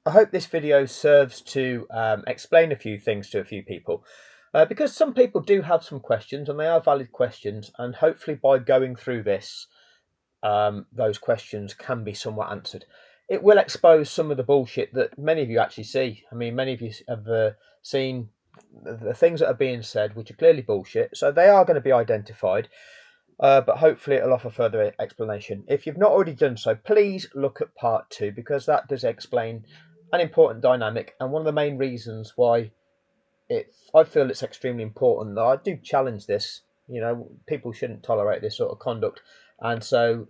I hope this video serves to explain a few things to a few people, because some people do have some questions and they are valid questions, and hopefully by going through this, those questions can be somewhat answered. It will expose some of the bullshit that many of you actually see. I mean, many of you have seen the things that are being said, which are clearly bullshit, so they are going to be identified. But hopefully it'll offer further explanation. If you've not already done so, please look at part 2, because that does explain an important dynamic and one of the main reasons why I feel it's extremely important that I do challenge this. You know, people shouldn't tolerate this sort of conduct, and so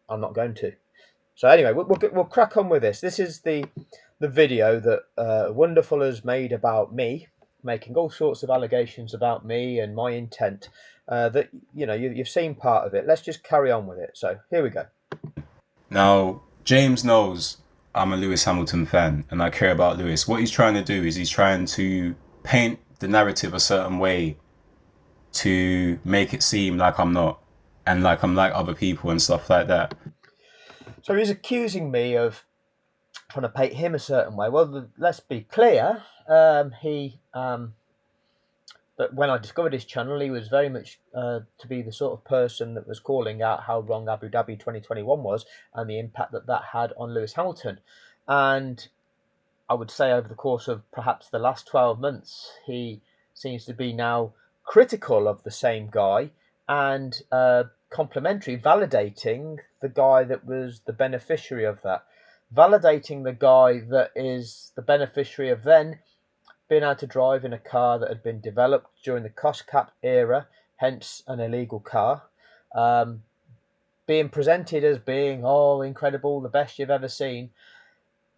I'm not going to. So anyway, we'll crack on with this. This is the video that Wonderful has made about me, making all sorts of allegations about me and my intent. That you've seen part of it. Let's just carry on with it. So here we go. Now, James knows I'm a Lewis Hamilton fan and I care about Lewis. What he's trying to do is he's trying to paint the narrative a certain way to make it seem like I'm not and like I'm like other people and stuff like that. So he's accusing me of trying to paint him a certain way. Well, let's be clear. But when I discovered his channel, he was very much to be the sort of person that was calling out how wrong Abu Dhabi 2021 was and the impact that that had on Lewis Hamilton. And I would say over the course of perhaps the last 12 months, he seems to be now critical of the same guy and complimentary, validating the guy that was the beneficiary of that, validating the guy that is the beneficiary of then being able to drive in a car that had been developed during the cost cap era, hence an illegal car, being presented as being, oh, incredible, the best you've ever seen.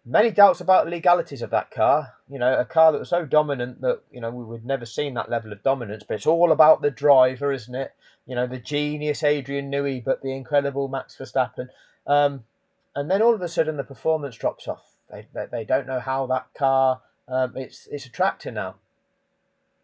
Many doubts about the legalities of that car. You know, a car that was so dominant that, we would never seen that level of dominance, but it's all about the driver, isn't it? The genius Adrian Newey, but the incredible Max Verstappen. And then all of a sudden the performance drops off. They don't know how that car, it's a tractor now.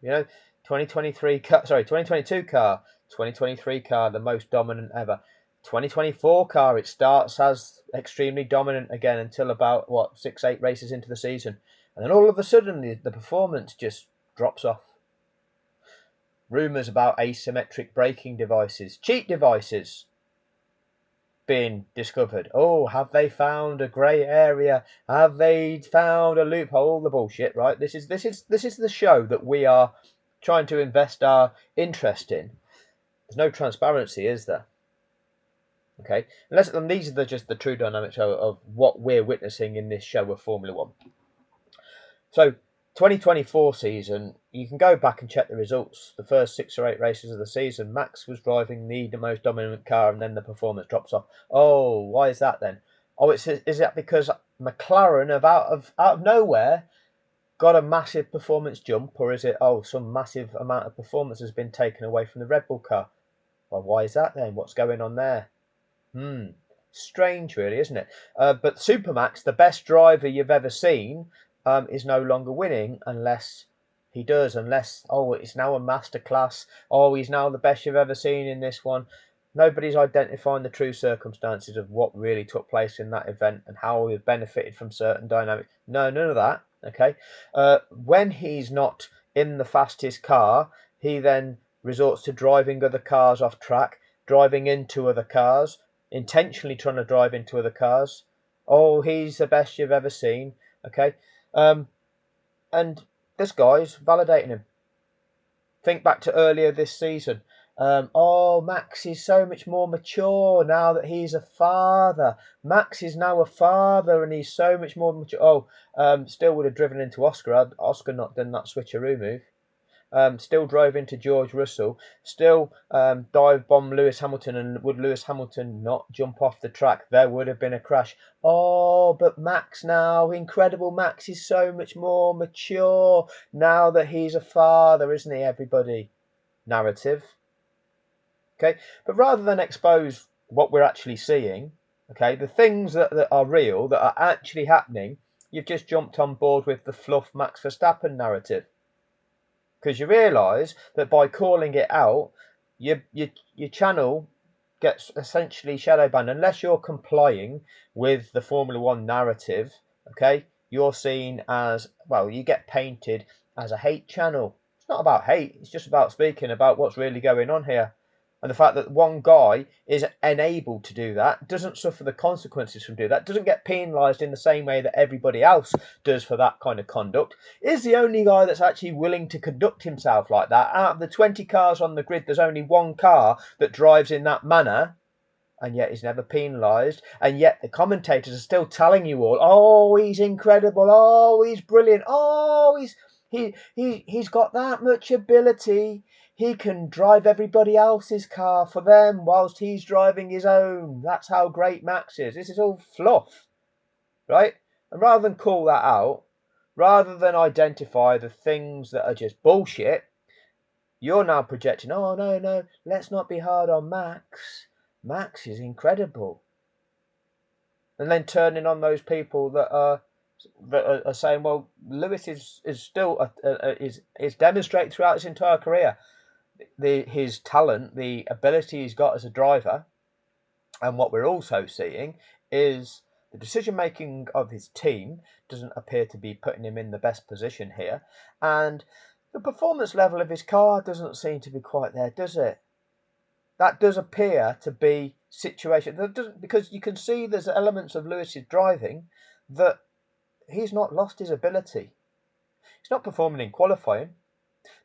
2023 car, sorry, 2022 car, 2023 car, the most dominant ever. 2024 car, it starts as extremely dominant again until about 6-8 races into the season, and then all of a sudden the performance just drops off. Rumours about asymmetric braking devices, cheat devices being discovered. Oh, have they found a grey area? Have they found a loophole? The bullshit, right? This is the show that we are trying to invest our interest in. There's no transparency, is there? Okay, and these are just the true dynamics of what we're witnessing in this show of Formula One. So 2024 season, you can go back and check the results. The first 6 or 8 races of the season, Max was driving the most dominant car, and then the performance drops off. Oh, why is that then? Oh, is that because McLaren have out of nowhere got a massive performance jump, or is it some massive amount of performance has been taken away from the Red Bull car? Well, why is that then? What's going on there? Strange, really, isn't it? But Supermax, the best driver you've ever seen, is no longer winning unless it's now a masterclass. Oh, he's now the best you've ever seen in this one. Nobody's identifying the true circumstances of what really took place in that event and how we've benefited from certain dynamics. No, none of that. Okay. When he's not in the fastest car, he then resorts to driving other cars off track, driving into other cars, intentionally trying to drive into other cars. Oh, he's the best you've ever seen. Okay. And this guy's validating him. Think back to earlier this season. Max is so much more mature now that he's a father. Max is now a father and he's so much more mature. Still would have driven into Oscar had Oscar not done that switcheroo move. Still drove into George Russell, still dive bomb Lewis Hamilton, and would Lewis Hamilton not jump off the track, there would have been a crash. Oh, but Max now, incredible Max is so much more mature now that he's a father, isn't he, everybody? Narrative. Okay, but rather than expose what we're actually seeing, okay, the things that are real, that are actually happening, you've just jumped on board with the fluff Max Verstappen narrative. Because you realise that by calling it out, your channel gets essentially shadow banned unless you're complying with the Formula One narrative. Okay, you're seen as, well, you get painted as a hate channel. It's not about hate, it's just about speaking about what's really going on here. And the fact that one guy is enabled to do that, doesn't suffer the consequences from doing that, doesn't get penalised in the same way that everybody else does for that kind of conduct, is the only guy that's actually willing to conduct himself like that. Out of the 20 cars on the grid, there's only one car that drives in that manner, and yet he's never penalised, and yet the commentators are still telling you all, oh, he's incredible, oh, he's brilliant, oh, he's got that much ability, he can drive everybody else's car for them whilst he's driving his own. That's how great Max is. This is all fluff, right? And rather than call that out, rather than identify the things that are just bullshit, you're now projecting, oh, no, let's not be hard on Max. Max is incredible. And then turning on those people that are saying, well, Lewis is still is demonstrated throughout his entire career his talent, the ability he's got as a driver. And what we're also seeing is the decision making of his team doesn't appear to be putting him in the best position here, and the performance level of his car doesn't seem to be quite there, does it? That does appear to be situation that doesn't, because you can see there's elements of Lewis's driving that he's not lost his ability. He's not performing in qualifying.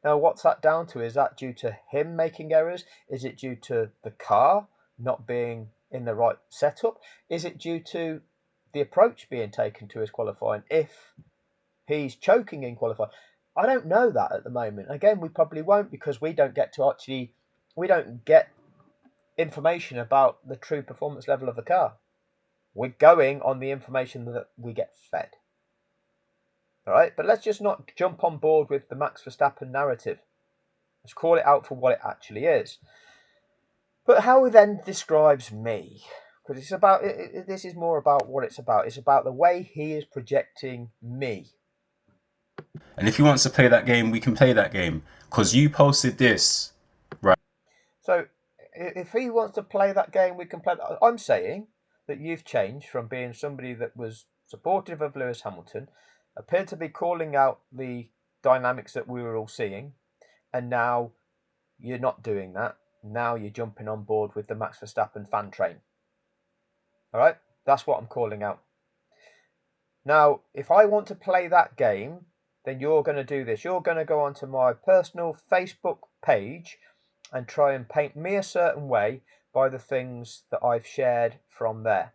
Now, what's that down to? Is that due to him making errors? Is it due to the car not being in the right setup? Is it due to the approach being taken to his qualifying if he's choking in qualifying? I don't know that at the moment. Again, we probably won't, because we don't get information about the true performance level of the car. We're going on the information that we get fed. All right, but let's just not jump on board with the Max Verstappen narrative. Let's call it out for what it actually is. But how he then describes me, because it's about this is more about what it's about. It's about the way he is projecting me. And if he wants to play that game, we can play that game. Because you posted this, right? So if he wants to play that game, we can play that. I'm saying that you've changed from being somebody that was supportive of Lewis Hamilton, appeared to be calling out the dynamics that we were all seeing, and now you're not doing that. Now you're jumping on board with the Max Verstappen fan train. All right, that's what I'm calling out. Now, if I want to play that game, then you're going to do this. You're going to go onto my personal Facebook page and try and paint me a certain way by the things that I've shared from there.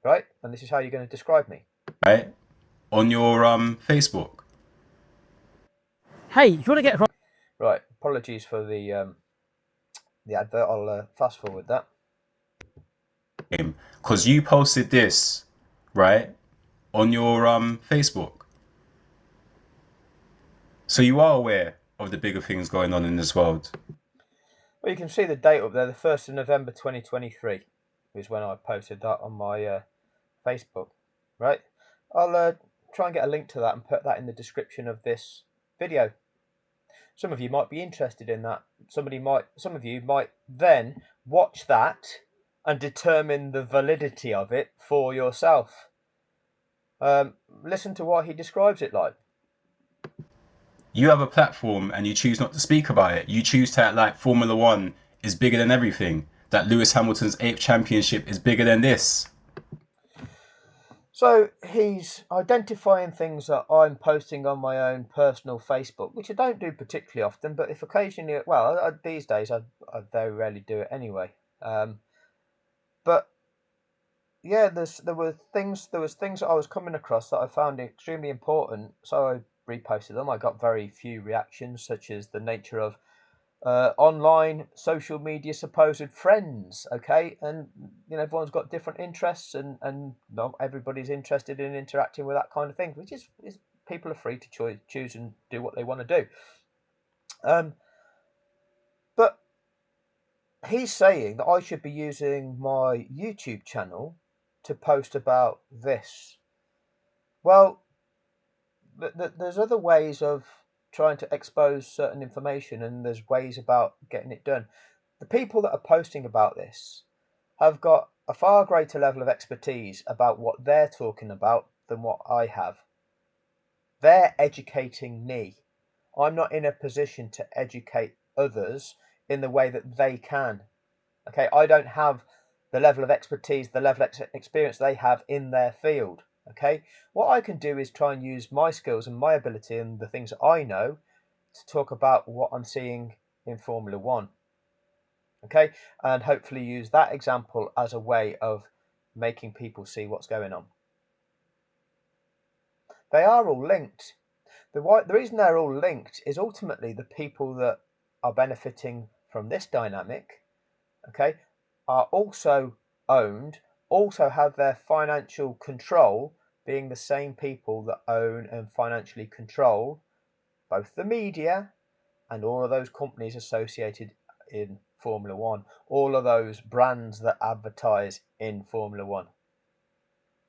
Right? And this is how you're going to describe me. Right? On your Facebook. Hey, if you want to get right, apologies for the advert. I'll fast forward that. Because you posted this, right, on your Facebook. So you are aware of the bigger things going on in this world. Well, you can see the date up there. The 1st of November 2023 is when I posted that on my Facebook. Right? I'll try and get a link to that and put that in the description of this video. Some of you might be interested in that. Some of you might then watch that and determine the validity of it for yourself. Listen to what he describes it like. You have a platform and you choose not to speak about it. You choose to act like Formula One is bigger than everything. That Lewis Hamilton's 8th championship is bigger than this. So he's identifying things that I'm posting on my own personal Facebook, which I don't do particularly often, but if occasionally, well, these days I very rarely do it anyway. But yeah, there was things that I was coming across that I found extremely important, so I reposted them. I got very few reactions, such as the nature of online social media supposed friends. Okay, and everyone's got different interests, and not everybody's interested in interacting with that kind of thing, which is people are free to choose and do what they want to do. But he's saying that I should be using my YouTube channel to post about this. Well, there's other ways of trying to expose certain information, and there's ways about getting it done. The people that are posting about this have got a far greater level of expertise about what they're talking about than what I have. They're educating me. I'm not in a position to educate others in the way that they can. Okay, I don't have the level of expertise, the level of experience they have in their field. Okay, what I can do is try and use my skills and my ability and the things that I know to talk about what I'm seeing in Formula One. Okay, and hopefully use that example as a way of making people see what's going on. They are all linked. The reason they're all linked is ultimately the people that are benefiting from this dynamic, okay, are also owned, also have their financial control being the same people that own and financially control both the media and all of those companies associated in Formula One, all of those brands that advertise in Formula One.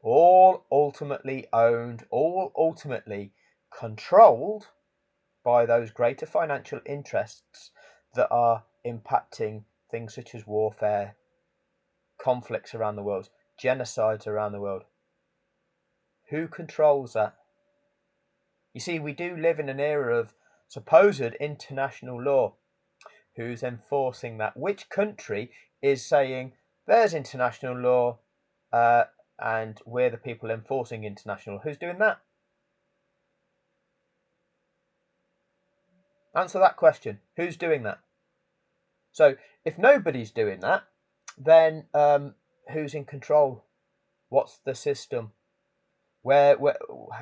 All ultimately owned, all ultimately controlled by those greater financial interests that are impacting things such as warfare, conflicts around the world, genocides around the world. Who controls that? You see, we do live in an era of supposed international law. Who's enforcing that? Which country is saying there's international law and we're the people enforcing international law? Who's doing that? Answer that question. Who's doing that? So if nobody's doing that, then who's in control? What's the system? Where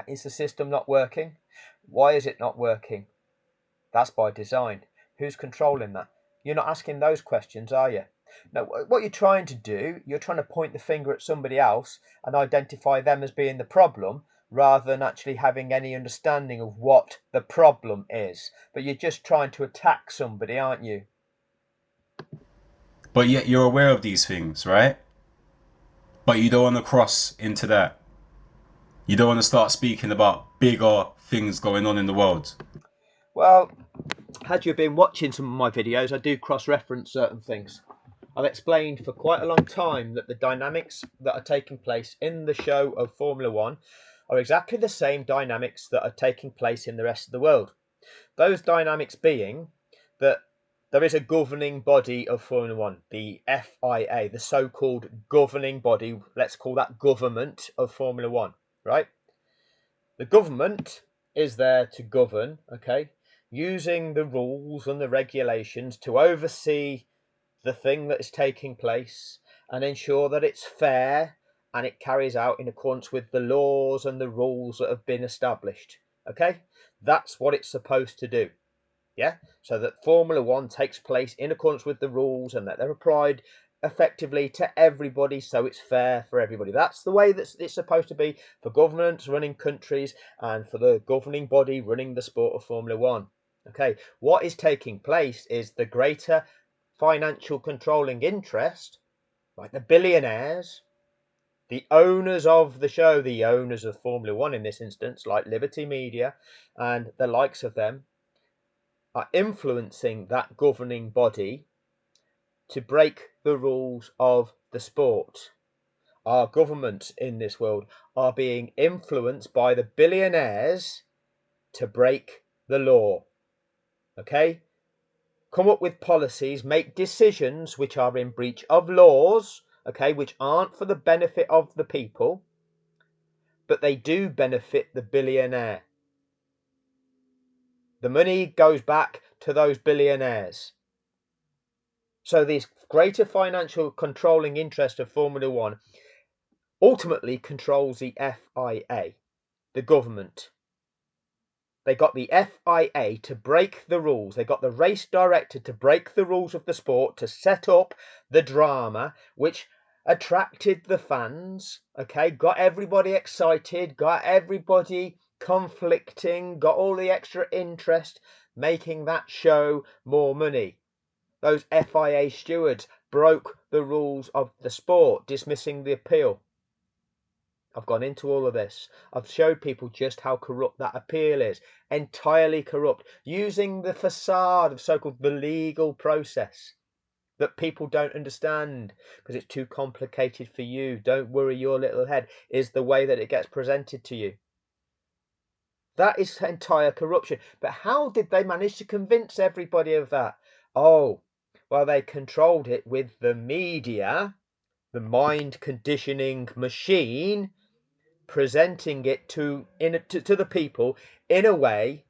is the system not working? Why is it not working? That's by design. Who's controlling that? You're not asking those questions, are you? No, what you're trying to do, you're trying to point the finger at somebody else and identify them as being the problem rather than actually having any understanding of what the problem is. But you're just trying to attack somebody, aren't you? But yet you're aware of these things, right? But you don't want to cross into that. You don't want to start speaking about bigger things going on in the world. Well, had you been watching some of my videos, I do cross-reference certain things. I've explained for quite a long time that the dynamics that are taking place in the show of Formula One are exactly the same dynamics that are taking place in the rest of the world. Those dynamics being that there is a governing body of Formula One, the FIA, the so-called governing body, let's call that government of Formula One, right? The government is there to govern, okay, using the rules and the regulations to oversee the thing that is taking place and ensure that it's fair and it carries out in accordance with the laws and the rules that have been established. Okay, that's what it's supposed to do. Yeah, so that Formula One takes place in accordance with the rules and that they're applied effectively to everybody, so it's fair for everybody. That's the way that it's supposed to be for governments running countries and for the governing body running the sport of Formula One. Okay, what is taking place is the greater financial controlling interest, like the billionaires, the owners of the show, the owners of Formula One in this instance, like Liberty Media and the likes of them, are influencing that governing body to break the rules of the sport. Our governments in this world are being influenced by the billionaires to break the law. Okay? Come up with policies, make decisions which are in breach of laws, okay, which aren't for the benefit of the people, but they do benefit the billionaire. The money goes back to those billionaires. So this greater financial controlling interest of Formula One ultimately controls the FIA, the government. They got the FIA to break the rules. They got the race director to break the rules of the sport, to set up the drama, which attracted the fans, okay, got everybody excited, got everybody conflicting, got all the extra interest, making that show more money. Those FIA stewards broke the rules of the sport, dismissing the appeal. I've gone into all of this. I've showed people just how corrupt that appeal is. Entirely corrupt. Using the facade of so-called the legal process. that people don't understand because it's too complicated for you. Don't worry your little head, is the way that it gets presented to you. That is entire corruption. But how did they manage to convince everybody of that? Oh, well, they controlled it with the media, the mind conditioning machine, presenting it to the people in a way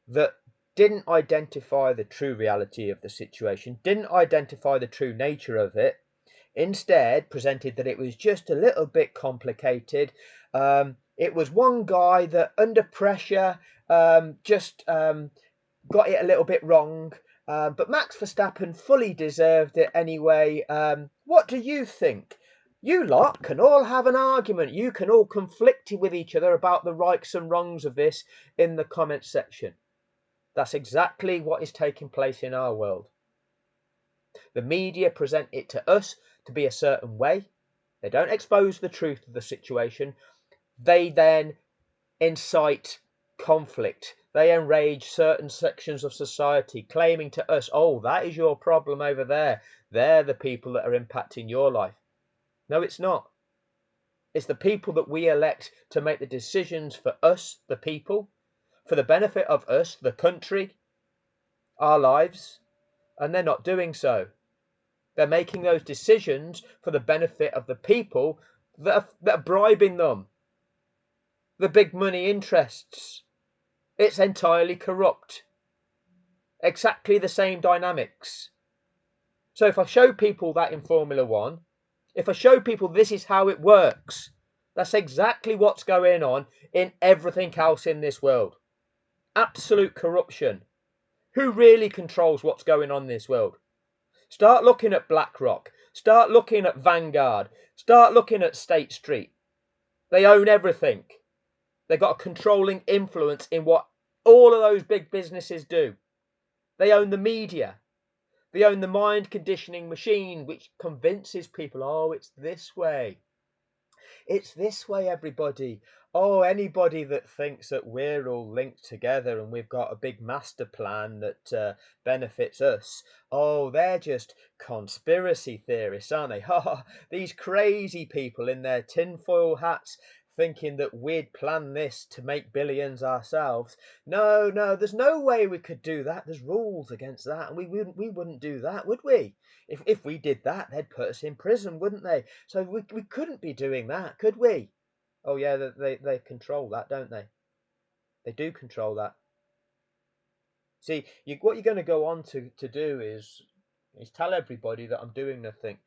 that didn't identify the true reality of the situation, didn't identify the true nature of it, instead presented that it was just a little bit complicated. It was one guy that under pressure just got it a little bit wrong, but Max Verstappen fully deserved it anyway. What do you think? You lot can all have an argument. You can all conflict with each other about the rights and wrongs of this in the comments section. That's exactly what is taking place in our world. The media present it to us to be a certain way. They don't expose the truth of the situation. They then incite conflict. They enrage certain sections of society, claiming to us, oh, that is your problem over there. They're the people that are impacting your life. No, it's not. It's the people that we elect to make the decisions for us, the people, for the benefit of us, the country, our lives, and they're not doing so. They're making those decisions for the benefit of the people that are bribing them. The big money interests. It's entirely corrupt. Exactly the same dynamics. So if I show people that in Formula One, if I show people this is how it works, that's exactly what's going on in everything else in this world. Absolute corruption. Who really controls what's going on in this world? Start looking at BlackRock. Start looking at Vanguard. Start looking at State Street. They own everything. They've got a controlling influence in what all of those big businesses do. They own the media. They own the mind conditioning machine, which convinces people, oh, it's this way. It's this way, everybody. Oh, anybody that thinks that we're all linked together and we've got a big master plan that benefits us, oh, they're just conspiracy theorists, aren't they? Oh, these crazy people in their tinfoil hats thinking that we'd plan this to make billions ourselves. No, no, there's no way we could do that. There's rules against that, and we wouldn't do that, would we? If we did that, they'd put us in prison, wouldn't they? So we couldn't be doing that, could we? Oh yeah, they control that, don't they? They do control that. See, what you're going to go on to do is tell everybody that I'm doing nothing.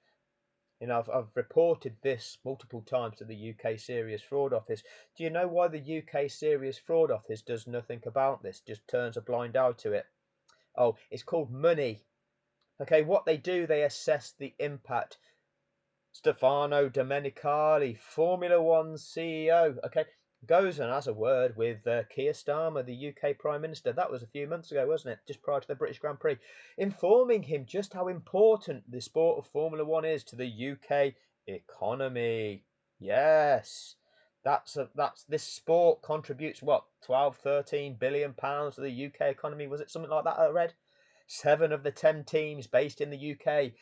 You know, I've reported this multiple times to the UK Serious Fraud Office. Do you know why the UK Serious Fraud Office does nothing about this? Just turns a blind eye to it. Oh, it's called money. Okay, what they do, they assess the impact. Stefano Domenicali, Formula One CEO, okay, goes and has a word with Keir Starmer, the UK Prime Minister. That was a few months ago, wasn't it? Just prior to the British Grand Prix, informing him just how important the sport of Formula One is to the UK economy. Yes, that's this sport contributes what, 12, 13 billion pounds to the UK economy. Was it something like that I read? 7 of the 10 teams based in the UK,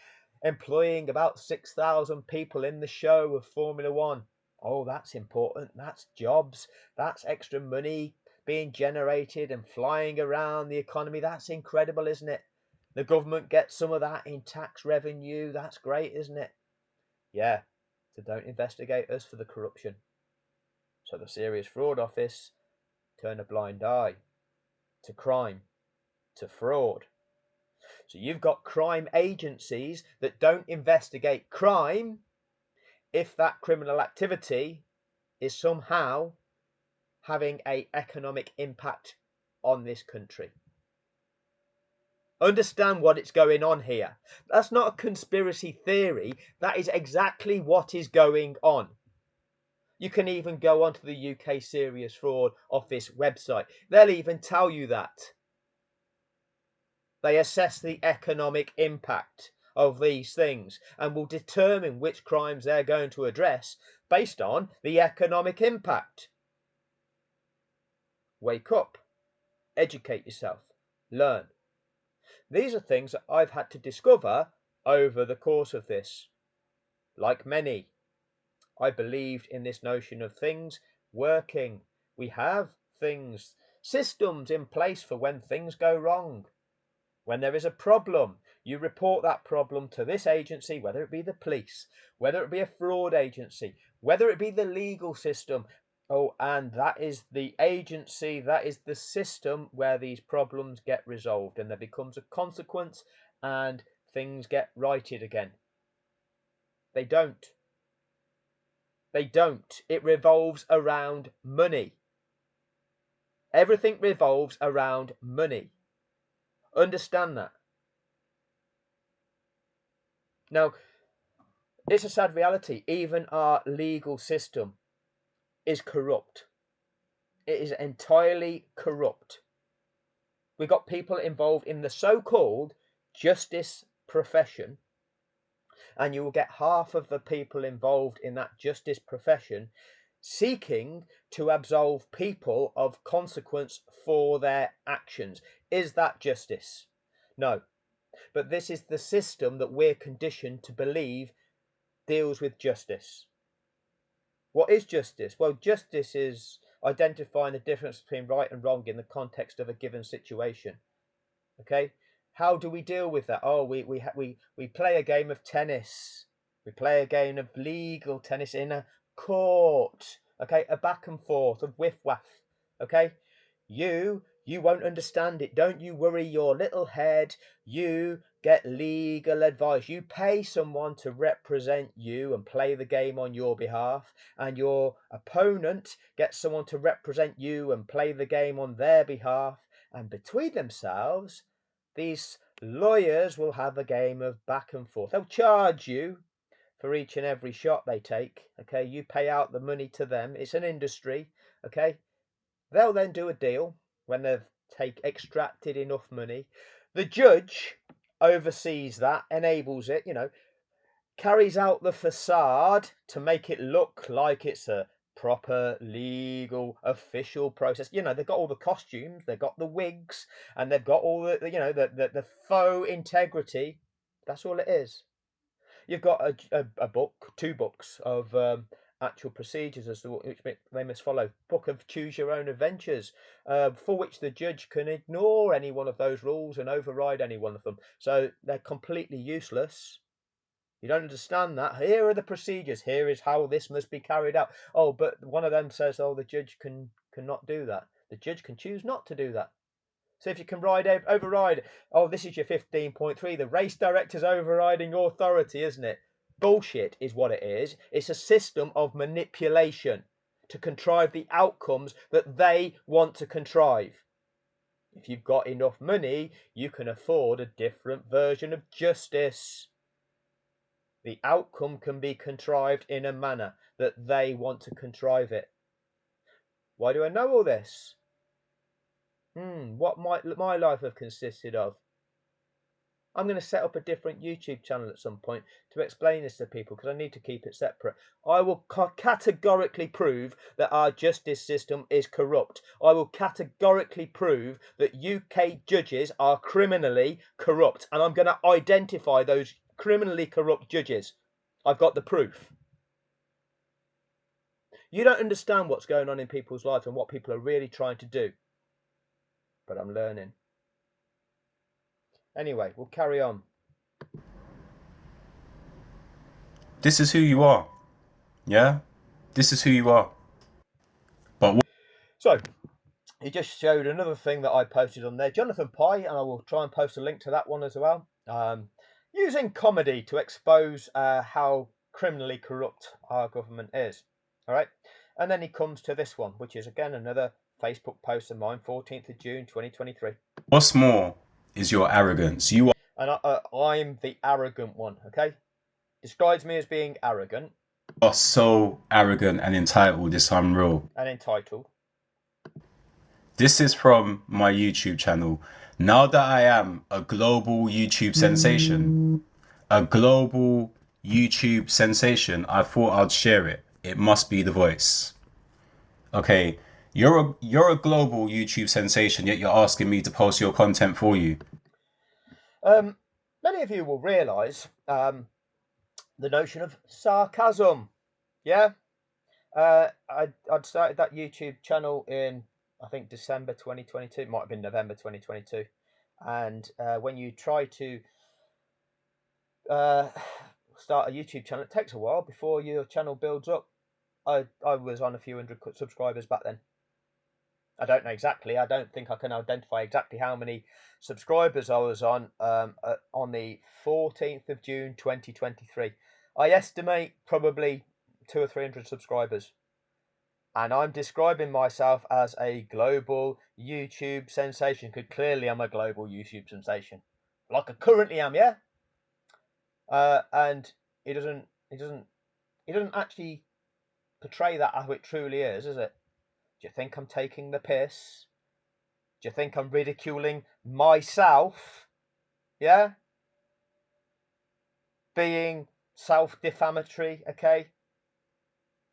employing about 6,000 people in the show of Formula One. Oh, that's important. That's jobs. That's extra money being generated and flying around the economy. That's incredible, isn't it? The government gets some of that in tax revenue. That's great, isn't it? Yeah. So don't investigate us for the corruption. So the Serious Fraud Office turn a blind eye to crime, to fraud. So you've got crime agencies that don't investigate crime if that criminal activity is somehow having an economic impact on this country. Understand what is going on here. That's not a conspiracy theory. That is exactly what is going on. You can even go onto the UK Serious Fraud Office website. They'll even tell you that. They assess the economic impact of these things and will determine which crimes they're going to address based on the economic impact. Wake up, educate yourself, learn. These are things that I've had to discover over the course of this. Like many, I believed in this notion of things working. We have things, systems in place for when things go wrong. When there is a problem, you report that problem to this agency, whether it be the police, whether it be a fraud agency, whether it be the legal system. Oh, and that is the agency, that is the system where these problems get resolved and there becomes a consequence and things get righted again. They don't. They don't. It revolves around money. Everything revolves around money. Understand that. Now, it's a sad reality. Even our legal system is corrupt. It is entirely corrupt. We've got people involved in the so-called justice profession, and you will get half of the people involved in that justice profession seeking to absolve people of consequence for their actions. Is that justice? No. But this is the system that we're conditioned to believe deals with justice. What is justice? Well, justice is identifying the difference between right and wrong in the context of a given situation. Okay? How do we deal with that? Oh, we play a game of tennis. We play a game of legal tennis in a court. Okay? A back and forth, a whiff-waff. Okay? You won't understand it. Don't you worry your little head. You get legal advice. You pay someone to represent you and play the game on your behalf, and your opponent gets someone to represent you and play the game on their behalf, and between themselves these lawyers will have a game of back and forth. They'll charge you for each and every shot they take. Okay, you pay out the money to them. It's an industry. Okay, they'll then do a deal when they've extracted enough money. The judge oversees that, enables it, carries out the facade to make it look like it's a proper legal official process. They've got all the costumes, they've got the wigs, and they've got all the faux integrity. That's all it is. You've got a book, two books of actual procedures as to which they must follow. Book of Choose Your Own Adventures, for which the judge can ignore any one of those rules and override any one of them. So they're completely useless. You don't understand that. Here are the procedures. Here is how this must be carried out. Oh, but one of them says, oh, the judge cannot do that. The judge can choose not to do that. So if you can override, oh, this is your 15.3, the race director's overriding authority, isn't it? Bullshit is what it is. It's a system of manipulation to contrive the outcomes that they want to contrive. If you've got enough money, you can afford a different version of justice. The outcome can be contrived in a manner that they want to contrive it. Why do I know all this? What might my life have consisted of? I'm going to set up a different YouTube channel at some point to explain this to people because I need to keep it separate. I will categorically prove that our justice system is corrupt. I will categorically prove that UK judges are criminally corrupt, and I'm going to identify those criminally corrupt judges. I've got the proof. You don't understand what's going on in people's lives and what people are really trying to do. But I'm learning. Anyway, we'll carry on. This is who you are. Yeah? This is who you are. But so, he just showed another thing that I posted on there. Jonathan Pye, and I will try and post a link to that one as well. Using comedy to expose how criminally corrupt our government is. All right. And then he comes to this one, which is again another Facebook post of mine, 14th of June, 2023. What's more is your arrogance. You are. And I'm the arrogant one, okay? Describes me as being arrogant. Are so arrogant and entitled, it's unreal. And entitled. This is from my YouTube channel. Now that I am a global YouTube sensation, I thought I'd share it. It must be The Voice. Okay, you're a global YouTube sensation, yet you're asking me to post your content for you. many of you will realise the notion of sarcasm. Yeah, I'd started that YouTube channel in, I think, December 2022. It might have been November 2022. And when you try to uh, start a YouTube channel, it takes a while before your channel builds up. I was on a few hundred subscribers back then. I don't know exactly. I don't think I can identify exactly how many subscribers I was on the 14th of June 2023. I estimate probably 200 or 300 subscribers. And I'm describing myself as a global YouTube sensation, because clearly I'm a global YouTube sensation, like I currently am, yeah. And it doesn't actually portray that how it truly is it? Do you think I'm taking the piss? Do you think I'm ridiculing myself? Yeah, being self-defamatory. Okay,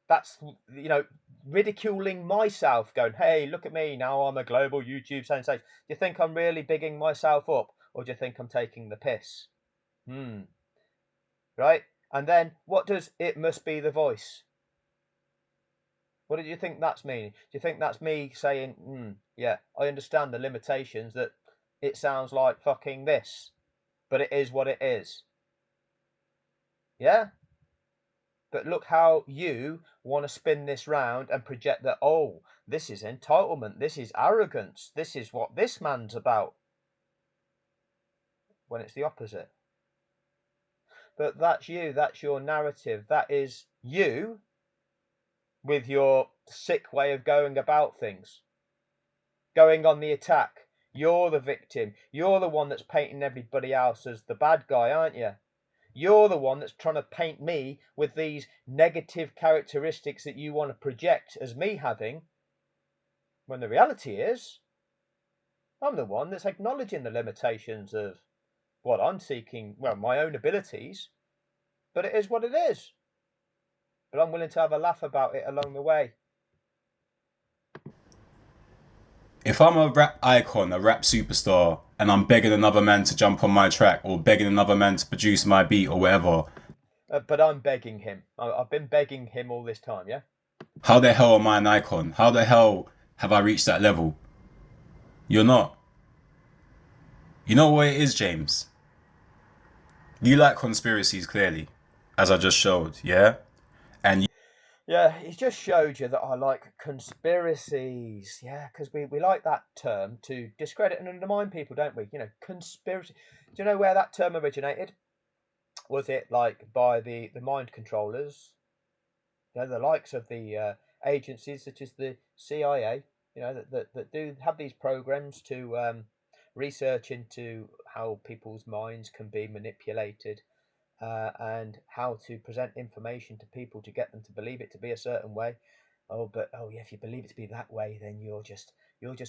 that's, ridiculing myself, going, hey, look at me, now I'm a global YouTube sensation. Do you think I'm really bigging myself up, or do you think I'm taking the piss? Right? And then what does "it must be the voice"? What do you think that's meaning? Do you think that's me saying, yeah, I understand the limitations, that it sounds like fucking this, but it is what it is? Yeah? But look how you want to spin this round and project that, oh, this is entitlement, this is arrogance, this is what this man's about, when it's the opposite. But that's you, that's your narrative, that is you with your sick way of going about things, going on the attack. You're the victim, you're the one that's painting everybody else as the bad guy, aren't you? You're the one that's trying to paint me with these negative characteristics that you want to project as me having, when the reality is, I'm the one that's acknowledging the limitations of what I'm seeking, well, my own abilities, but it is what it is. But I'm willing to have a laugh about it along the way. If I'm a rap icon, a rap superstar, and I'm begging another man to jump on my track or begging another man to produce my beat or whatever, But I'm begging him. I've been begging him all this time, yeah? how the hell am I an icon? How the hell have I reached that level? You're not. You know what it is, James? You like conspiracies, clearly, as I just showed, yeah? And Yeah, it just showed you that I like conspiracies. Yeah, because we like that term to discredit and undermine people, don't we? Conspiracy. Do you know where that term originated? Was it like by the mind controllers? The likes of the agencies such as the CIA, that do have these programs to research into how people's minds can be manipulated, and how to present information to people to get them to believe it to be a certain way. Oh yeah, if you believe it to be that way, then you're just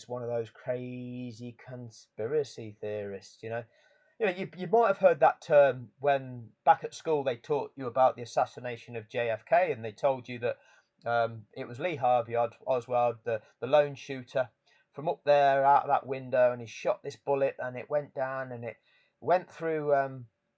one of those crazy conspiracy theorists. You might have heard that term when back at school they taught you about the assassination of JFK, and they told you that it was Lee Harvey Oswald, the lone shooter, from up there out of that window, and he shot this bullet, and it went down, and it went through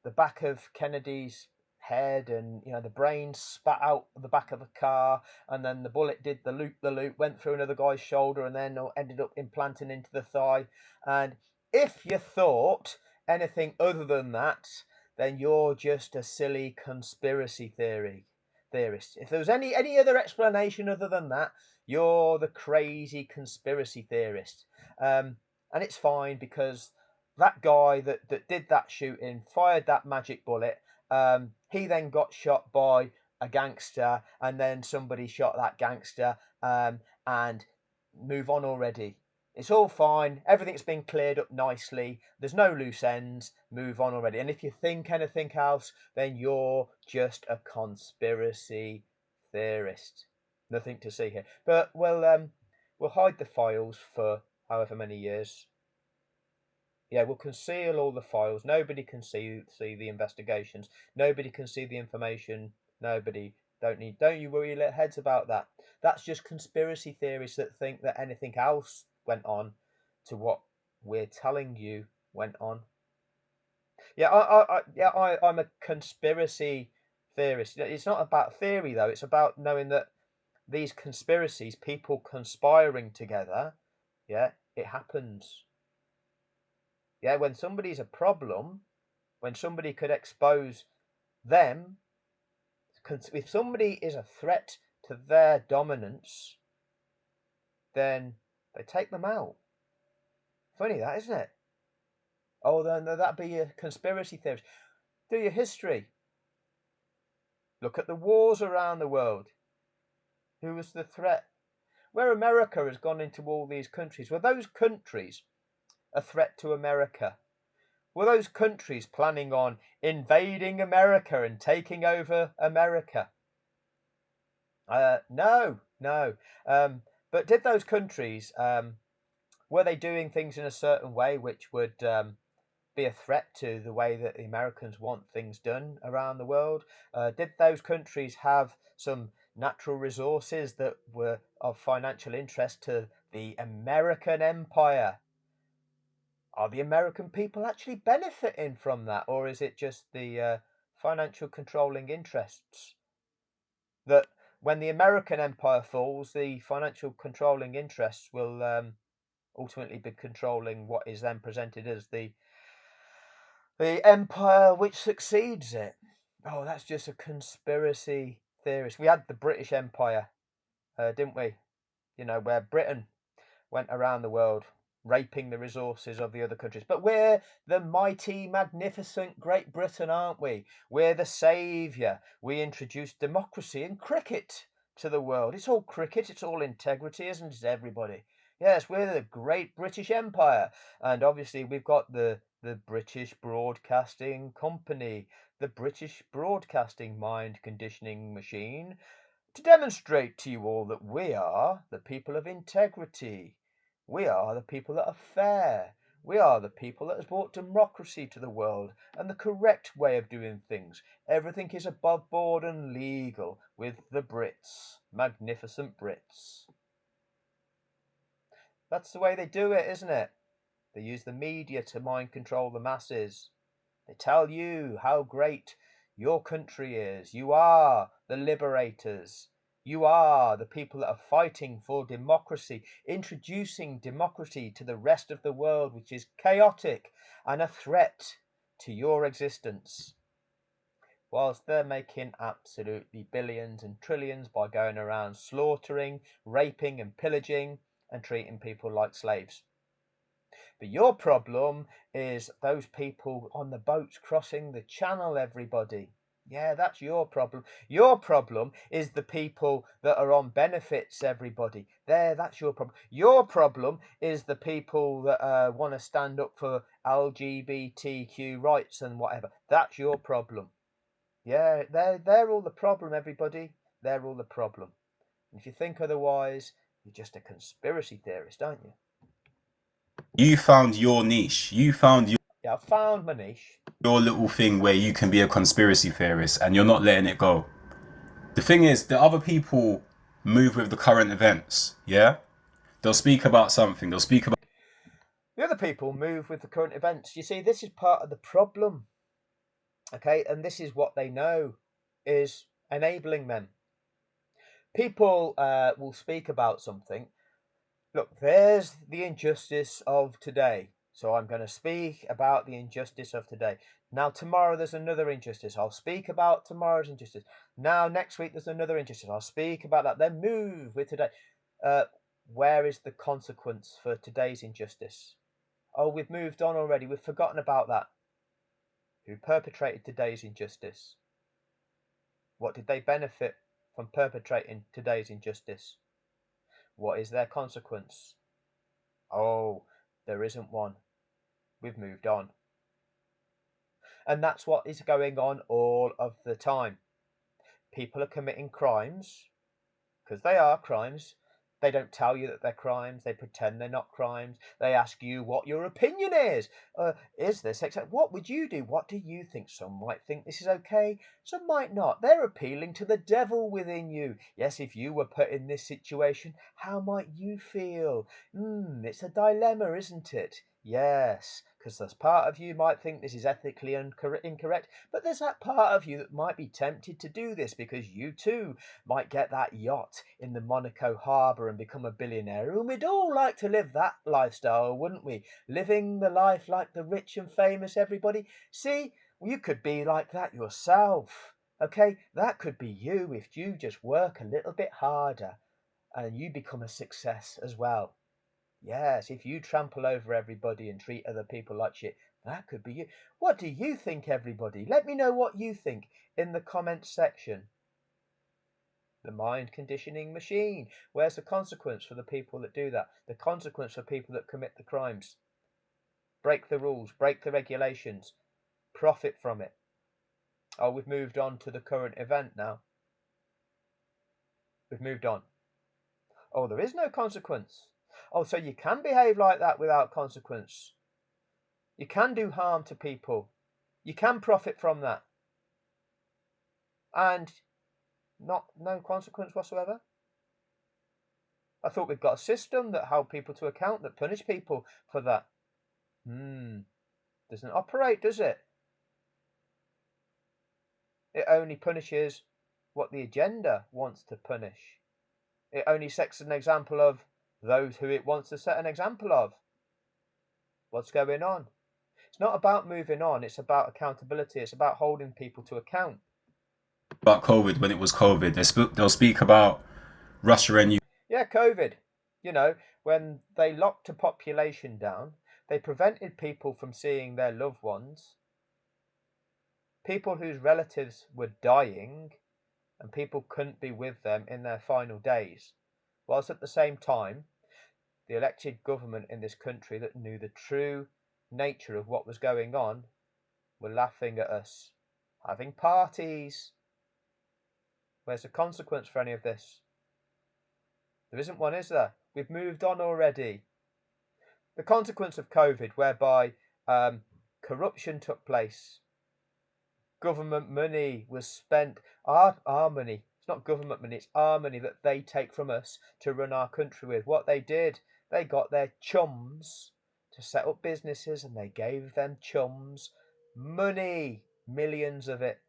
the back of Kennedy's head, and the brain spat out the back of the car, and then the bullet did the loop, went through another guy's shoulder, and then ended up implanting into the thigh. And if you thought anything other than that, then you're just a silly conspiracy theorist. If there was any other explanation other than that, you're the crazy conspiracy theorist. And it's fine, because that guy that did that shooting, fired that magic bullet, he then got shot by a gangster, and then somebody shot that gangster, and move on already. It's all fine. Everything's been cleared up nicely. There's no loose ends. Move on already. And if you think anything else, then you're just a conspiracy theorist. Nothing to see here. But we'll hide the files for however many years. Yeah, we'll conceal all the files. Nobody can see the investigations. Nobody can see the information. Nobody. Don't you worry your heads about that. That's just conspiracy theories that think that anything else went on to what we're telling you went on. I'm a conspiracy theorist. It's not about theory though. It's about knowing that these conspiracies, people conspiring together, yeah, it happens. Yeah, when somebody's a problem, when somebody could expose them, if somebody is a threat to their dominance, then they take them out. Funny that, isn't it? Oh, then that'd be a conspiracy theorist. Do your history. Look at the wars around the world. Who was the threat? Where America has gone into all these countries, were those countries a threat to America? Were those countries planning on invading America and taking over America? No, no. But did those countries, were they doing things in a certain way which would be a threat to the way that the Americans want things done around the world? Did those countries have some natural resources that were of financial interest to the American empire? Are the American people actually benefiting from that, or is it just the financial controlling interests that when the American empire falls, the financial controlling interests will ultimately be controlling what is then presented as the empire which succeeds it? Oh, that's just a conspiracy theorist. We had the British Empire, didn't we? Where Britain went around the world raping the resources of the other countries. But we're the mighty, magnificent Great Britain, aren't we? We're the saviour. We introduced democracy and cricket to the world. It's all cricket, it's all integrity, isn't it, everybody? Yes, we're the Great British Empire. And obviously, we've got the British Broadcasting Company, the British Broadcasting Mind Conditioning Machine, to demonstrate to you all that we are the people of integrity. We are the people that are fair. We are the people that has brought democracy to the world and the correct way of doing things. Everything is above board and legal with the Brits. Magnificent Brits. That's the way they do it, isn't it? They use the media to mind control the masses. They tell you how great your country is. You are the liberators. You are the people that are fighting for democracy, introducing democracy to the rest of the world, which is chaotic and a threat to your existence. Whilst they're making absolutely billions and trillions by going around slaughtering, raping, and pillaging and treating people like slaves. But your problem is those people on the boats crossing the channel, everybody. Yeah, that's your problem. Your problem is the people that are on benefits, everybody. That's your problem. Your problem is the people that want to stand up for LGBTQ rights and whatever. That's your problem. Yeah, they're all the problem, everybody. They're all the problem. And if you think otherwise, you're just a conspiracy theorist, aren't you? You found your niche. You found Yeah, I found my niche. your little thing where you can be a conspiracy theorist and you're not letting it go. The thing is, the other people move with the current events, yeah? They'll speak about something, they'll speak about. The other people move with the current events. You see, this is part of the problem, okay? And this is what they know is enabling them. People will speak about something. Look, there's the injustice of today. So I'm going to speak about the injustice of today. Now, tomorrow there's another injustice. I'll speak about tomorrow's injustice. Now, next week there's another injustice. I'll speak about that. Then move with today. Uh, where is the consequence for today's injustice? Oh, we've moved on already. We've forgotten about that. Who perpetrated today's injustice? What did they benefit from perpetrating today's injustice? What is their consequence? Oh, there isn't one. We've moved on. And that's what is going on all of the time. People are committing crimes because they are crimes. They don't tell you that they're crimes. They pretend they're not crimes. They ask you what your opinion is. Is this acceptable? What would you do? What do you think? Some might think this is okay. Some might not. They're appealing to the devil within you. Yes, if you were put in this situation, how might you feel? It's a dilemma, isn't it? Yes, because there's part of you might think this is ethically incorrect, but there's that part of you that might be tempted to do this because you too might get that yacht in the Monaco harbour and become a billionaire. And we'd all like to live that lifestyle, wouldn't we? Living the life like the rich and famous everybody. See, you could be like that yourself. Okay, that could be you if you just work a little bit harder and you become a success as well. Yes, if you trample over everybody and treat other people like shit, that could be you. What do you think, everybody? Let me know what you think in the comments section. The mind conditioning machine. Where's the consequence for the people that do that? The consequence for people that commit the crimes. Break the rules, break the regulations, profit from it. Oh, we've moved on to the current event now. We've moved on. Oh, there is no consequence. Oh, so you can behave like that without consequence. You can do harm to people. You can profit from that. And no consequence whatsoever. I thought we've got a system that held people to account, that punish people for that. Doesn't operate, does it? It only punishes what the agenda wants to punish. It only sets an example of those who it wants to set an example of. What's going on? It's not about moving on, it's about accountability, it's about holding people to account. About COVID, when it was COVID, they'll speak about Russia and Yeah, COVID. You know, when they locked a population down, they prevented people from seeing their loved ones, people whose relatives were dying, and people couldn't be with them in their final days. Whilst at the same time, the elected government in this country that knew the true nature of what was going on were laughing at us, having parties. Where's the consequence for any of this? There isn't one, is there? We've moved on already. The consequence of COVID, whereby corruption took place, government money was spent, our money, it's not government money, it's our money that they take from us to run our country with. What they did, they got their chums to set up businesses and they gave them chums money, millions of it.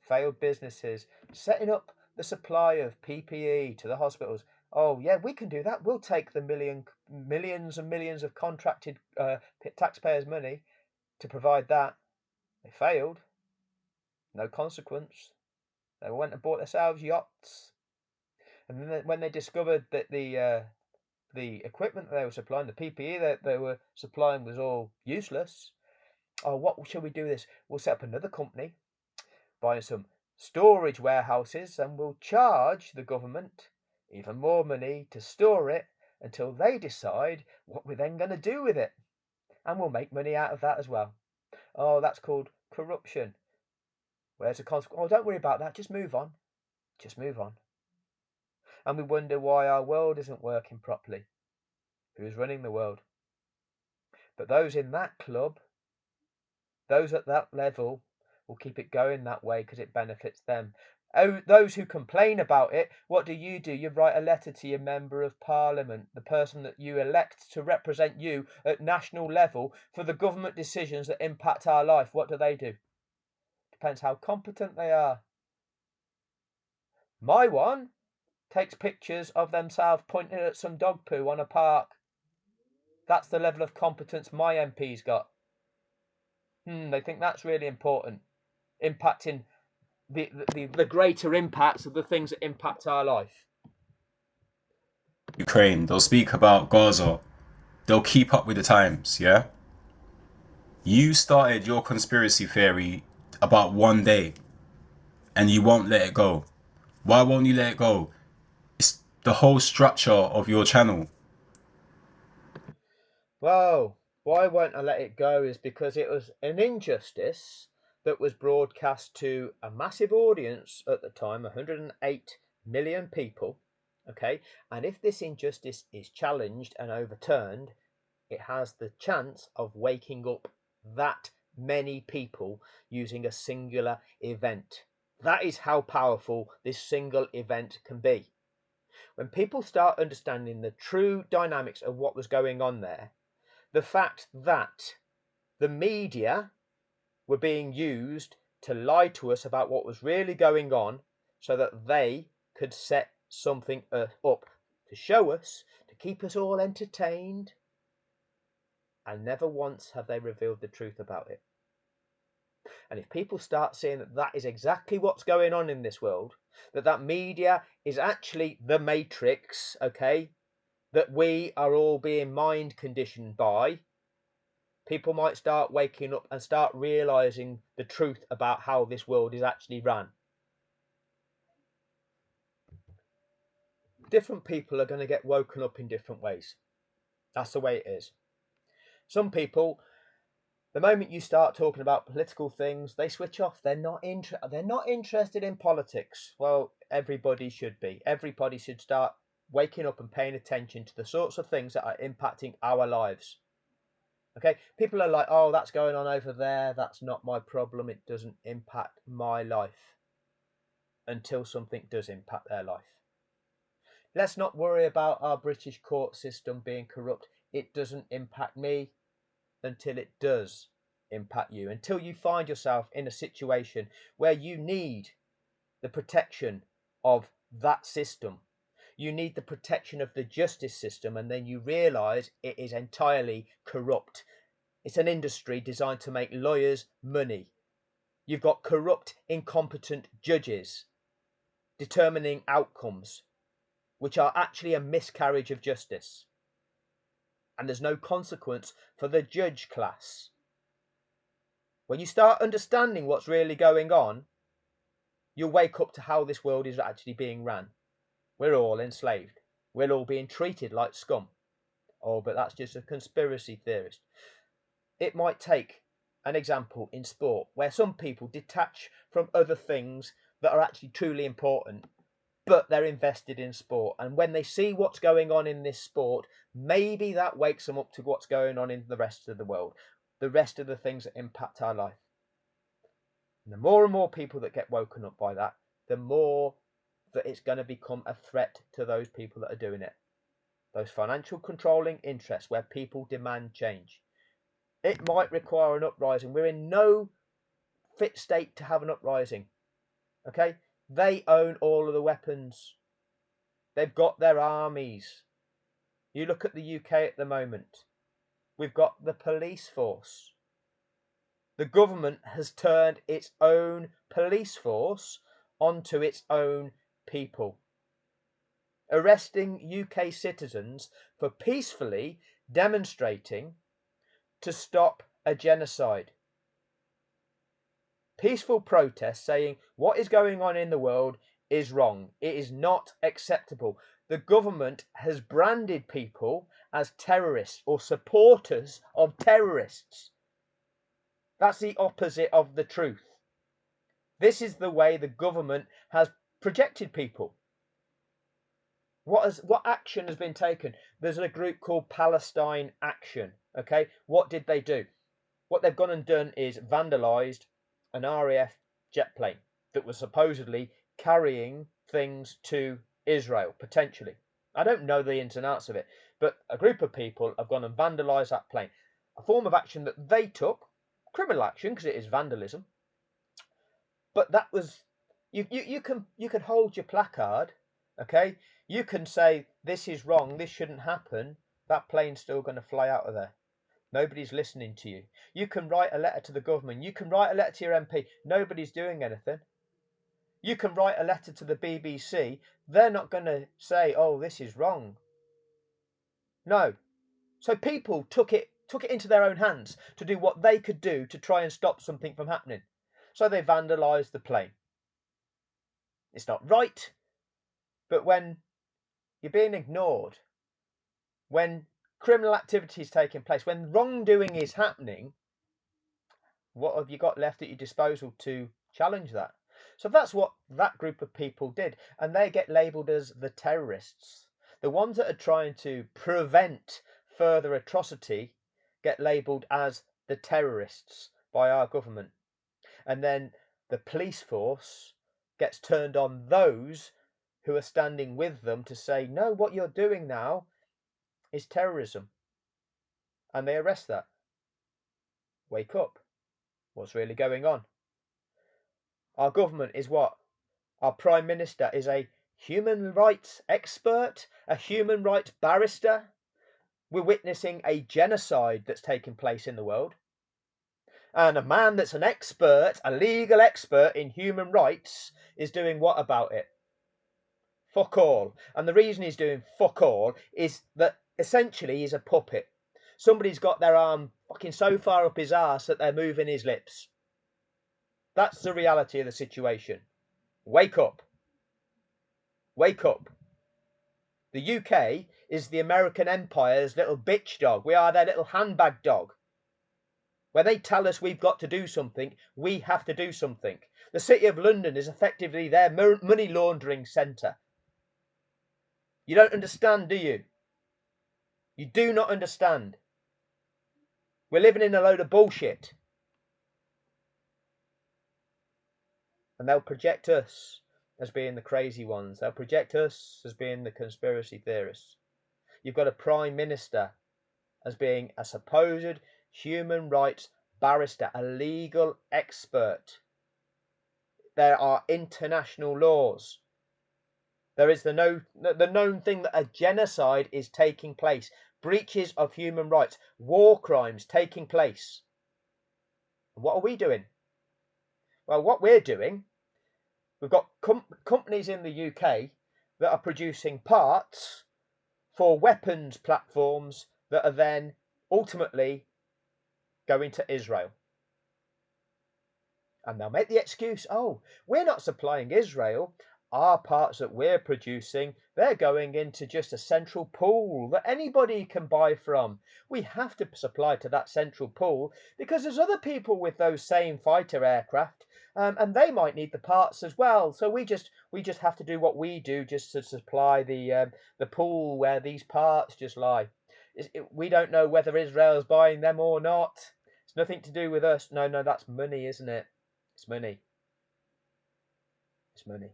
Failed businesses, setting up the supply of PPE to the hospitals. Oh yeah, we can do that. We'll take the millions and millions of contracted taxpayers' money to provide that. They failed. No consequence. They went and bought themselves yachts. And then when they discovered that the equipment they were supplying, the PPE that they were supplying, was all useless. Oh, what shall we do this? We'll set up another company, buy some storage warehouses, and we'll charge the government even more money to store it until they decide what we're then going to do with it. And we'll make money out of that as well. Oh, that's called corruption. Where's the consequence? Oh, don't worry about that. Just move on. Just move on. And we wonder why our world isn't working properly. Who's running the world? But those in that club, those at that level, will keep it going that way because it benefits them. Oh, those who complain about it, what do? You write a letter to your member of parliament, the person that you elect to represent you at national level for the government decisions that impact our life. What do? Depends how competent they are. My one takes pictures of themselves pointing at some dog poo on a park. That's the level of competence my MP's got. They think that's really important, impacting the greater impacts of the things that impact our life. Ukraine. They'll speak about Gaza. They'll keep up with the times, yeah? You started your conspiracy theory about one day and you won't let it go. Why won't you let it go? It's the whole structure of your channel. Well, why won't I let it go is because it was an injustice that was broadcast to a massive audience at the time, 108 million people. Okay, and if this injustice is challenged and overturned, it has the chance of waking up that many people using a singular event. That is how powerful this single event can be. When people start understanding the true dynamics of what was going on there, the fact that the media were being used to lie to us about what was really going on so that they could set something up to show us, to keep us all entertained, and never once have they revealed the truth about it. And if people start seeing that that is exactly what's going on in this world, that media is actually the matrix, okay, that we are all being mind conditioned by, people might start waking up and start realizing the truth about how this world is actually run. Different people are going to get woken up in different ways. That's the way it is. Some people, the moment you start talking about political things, they switch off. They're not interested in politics. Well, everybody should be. Everybody should start waking up and paying attention to the sorts of things that are impacting our lives. Okay, people are like, oh, that's going on over there. That's not my problem. It doesn't impact my life. Until something does impact their life. Let's not worry about our British court system being corrupt. It doesn't impact me until it does impact you. Until you find yourself in a situation where you need the protection of that system. You need the protection of the justice system, and then you realise it is entirely corrupt. It's an industry designed to make lawyers money. You've got corrupt, incompetent judges determining outcomes, which are actually a miscarriage of justice. And there's no consequence for the judge class. When you start understanding what's really going on, you'll wake up to how this world is actually being ran. We're all enslaved. We're all being treated like scum. Oh, but that's just a conspiracy theorist. It might take an example in sport where some people detach from other things that are actually truly important, but they're invested in sport. And when they see what's going on in this sport, maybe that wakes them up to what's going on in the rest of the world, the rest of the things that impact our life. And the more and more people that get woken up by that, the more that it's going to become a threat to those people that are doing it. Those financial controlling interests where people demand change. It might require an uprising. We're in no fit state to have an uprising. Okay? They own all of the weapons. They've got their armies. You look at the UK at the moment. We've got the police force. The government has turned its own police force onto its own people, arresting UK citizens for peacefully demonstrating to stop a genocide. Peaceful protest saying what is going on in the world is wrong. It is not acceptable. The government has branded people as terrorists or supporters of terrorists. That's the opposite of the truth. This is the way the government has projected people. What action has been taken? There's a group called Palestine Action. Okay, what did they do? What they've gone and done is vandalised an RAF jet plane that was supposedly carrying things to Israel, potentially. I don't know the ins and outs of it, but a group of people have gone and vandalised that plane. A form of action that they took, criminal action because it is vandalism. But that was you can hold your placard, okay? You can say this is wrong, this shouldn't happen. That plane's still going to fly out of there. Nobody's listening to you. You can write a letter to the government. You can write a letter to your MP. Nobody's doing anything. You can write a letter to the BBC. They're not going to say, "Oh, this is wrong." No. So people took it into their own hands to do what they could do to try and stop something from happening. So they vandalised the plane. It's not right, but when you're being ignored, when criminal activity is taking place, when wrongdoing is happening, what have you got left at your disposal to challenge that? So that's what that group of people did, and they get labelled as the terrorists. The ones that are trying to prevent further atrocity get labelled as the terrorists by our government. And then the police force gets turned on those who are standing with them to say, no, what you're doing now is terrorism. and they arrest that. Wake up. What's really going on? Our government is what? Our Prime Minister is a human rights expert, a human rights barrister. We're witnessing a genocide that's taking place in the world. And a man that's an expert, a legal expert in human rights, is doing what about it? Fuck all. And the reason he's doing fuck all is that essentially he's a puppet. Somebody's got their arm fucking so far up his arse that they're moving his lips. That's the reality of the situation. Wake up. Wake up. The UK is the American Empire's little bitch dog. We are their little handbag dog. When they tell us we've got to do something, we have to do something. The City of London is effectively their money laundering centre. You don't understand, do you? You do not understand. We're living in a load of bullshit. And they'll project us as being the crazy ones. They'll project us as being the conspiracy theorists. You've got a Prime Minister as being a supposed human rights barrister, a legal expert. There are international laws. There is the known thing that a genocide is taking place, breaches of human rights, war crimes taking place. What are we doing? Well, what we're doing, we've got companies in the UK that are producing parts for weapons platforms that are then ultimately going to Israel. And they'll make the excuse, oh, we're not supplying Israel. Our parts that we're producing, they're going into just a central pool that anybody can buy from. We have to supply to that central pool because there's other people with those same fighter aircraft, and they might need the parts as well. So we just have to do what we do just to supply the pool where these parts just lie. We don't know whether Israel's buying them or not. It's nothing to do with us. No, that's money, isn't it? It's money. It's money.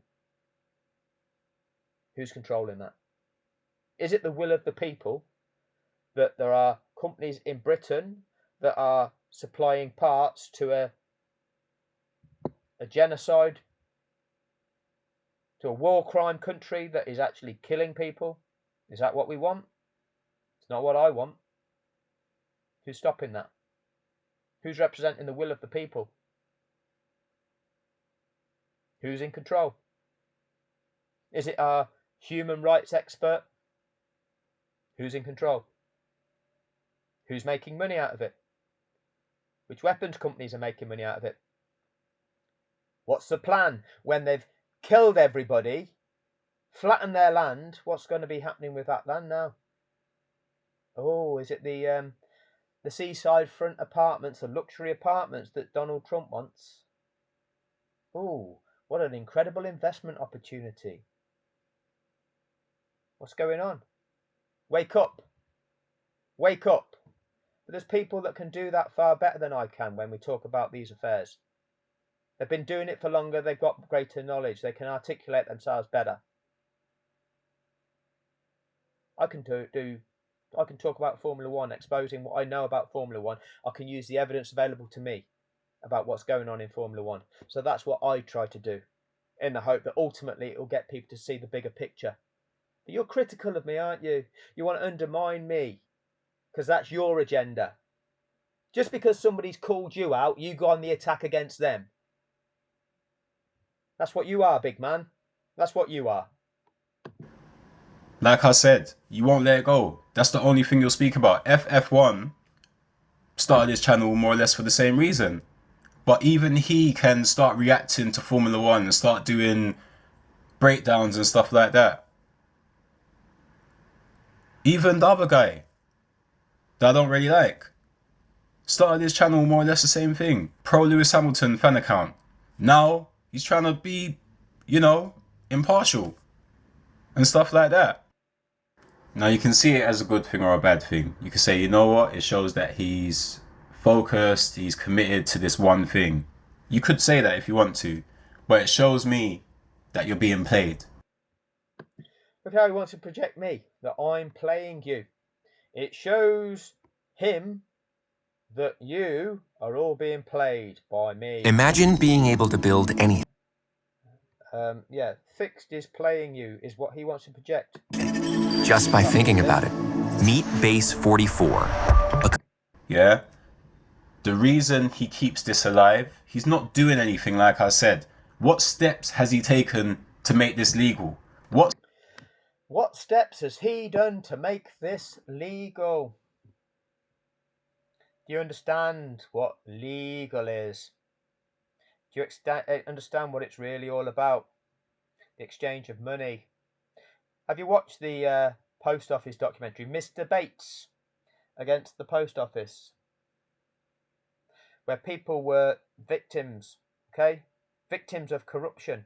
Who's controlling that? Is it the will of the people that there are companies in Britain that are supplying parts to a genocide, to a war crime country that is actually killing people? Is that what we want? It's not what I want. Who's stopping that? Who's representing the will of the people? Who's in control? Is it our human rights expert? Who's in control? Who's making money out of it? Which weapons companies are making money out of it? What's the plan when they've killed everybody, flattened their land? What's going to be happening with that land now? Oh, is it the seaside front apartments, the luxury apartments that Donald Trump wants? Oh, what an incredible investment opportunity. What's going on? Wake up. Wake up. But there's people that can do that far better than I can when we talk about these affairs. They've been doing it for longer, they've got greater knowledge, they can articulate themselves better. I can talk about Formula One, exposing what I know about Formula One. I can use the evidence available to me about what's going on in Formula One. So that's what I try to do, in the hope that ultimately it will get people to see the bigger picture. But you're critical of me, aren't you? You want to undermine me, because that's your agenda. Just because somebody's called you out, you go on the attack against them. That's what you are, big man. That's what you are. Like I said, you won't let it go. That's the only thing you'll speak about. FF1 started his channel more or less for the same reason. But even he can start reacting to Formula One and start doing breakdowns and stuff like that. Even the other guy that I don't really like started his channel more or less the same thing. Pro Lewis Hamilton fan account. Now he's trying to be, impartial and stuff like that. Now you can see it as a good thing or a bad thing. You can say, you know what, it shows that he's focused, he's committed to this one thing. You could say that if you want to, but it shows me that you're being played. Look how he wants to project me, that I'm playing you. It shows him that you are all being played by me. Imagine being able to build anything. Yeah, fixed is playing you is what he wants to project. Just by thinking about it. Meet Base 44. Yeah? The reason he keeps this alive, he's not doing anything like I said. What steps has he taken to make this legal? What steps has he done to make this legal? Do you understand what legal is? Do you understand what it's really all about? The exchange of money. Have you watched the post office documentary, Mr. Bates Against the Post Office? Where people were victims, okay? Victims of corruption.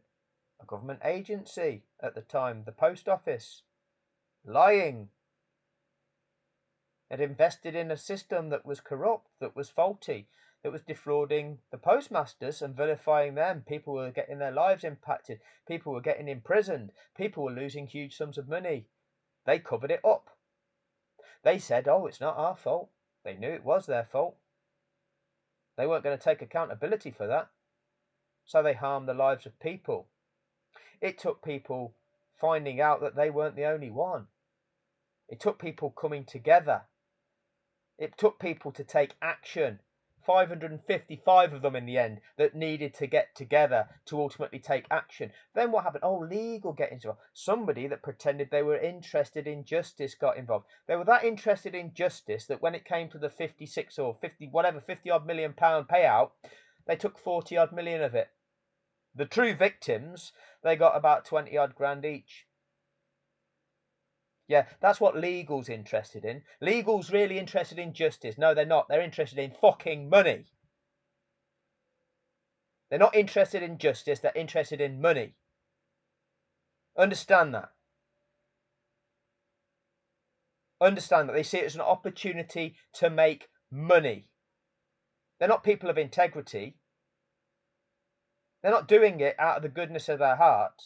A government agency at the time, the post office. Lying. Had invested in a system that was corrupt, that was faulty, that was defrauding the postmasters and vilifying them. People were getting their lives impacted. People were getting imprisoned. People were losing huge sums of money. They covered it up. They said, oh, it's not our fault. They knew it was their fault. They weren't going to take accountability for that. So they harmed the lives of people. It took people finding out that they weren't the only one. It took people coming together. It took people to take action. 555 of them in the end that needed to get together to ultimately take action. Then what happened? Oh, legal get involved. Somebody that pretended they were interested in justice got involved. They were that interested in justice that when it came to the 56 or 50, whatever, 50 odd million pound payout, they took 40 odd million of it. The true victims, they got about 20 odd grand each. Yeah, that's what legal's interested in. Legal's really interested in justice. No, they're not. They're interested in fucking money. They're not interested in justice. They're interested in money. Understand that. Understand that. They see it as an opportunity to make money. They're not people of integrity. They're not doing it out of the goodness of their heart.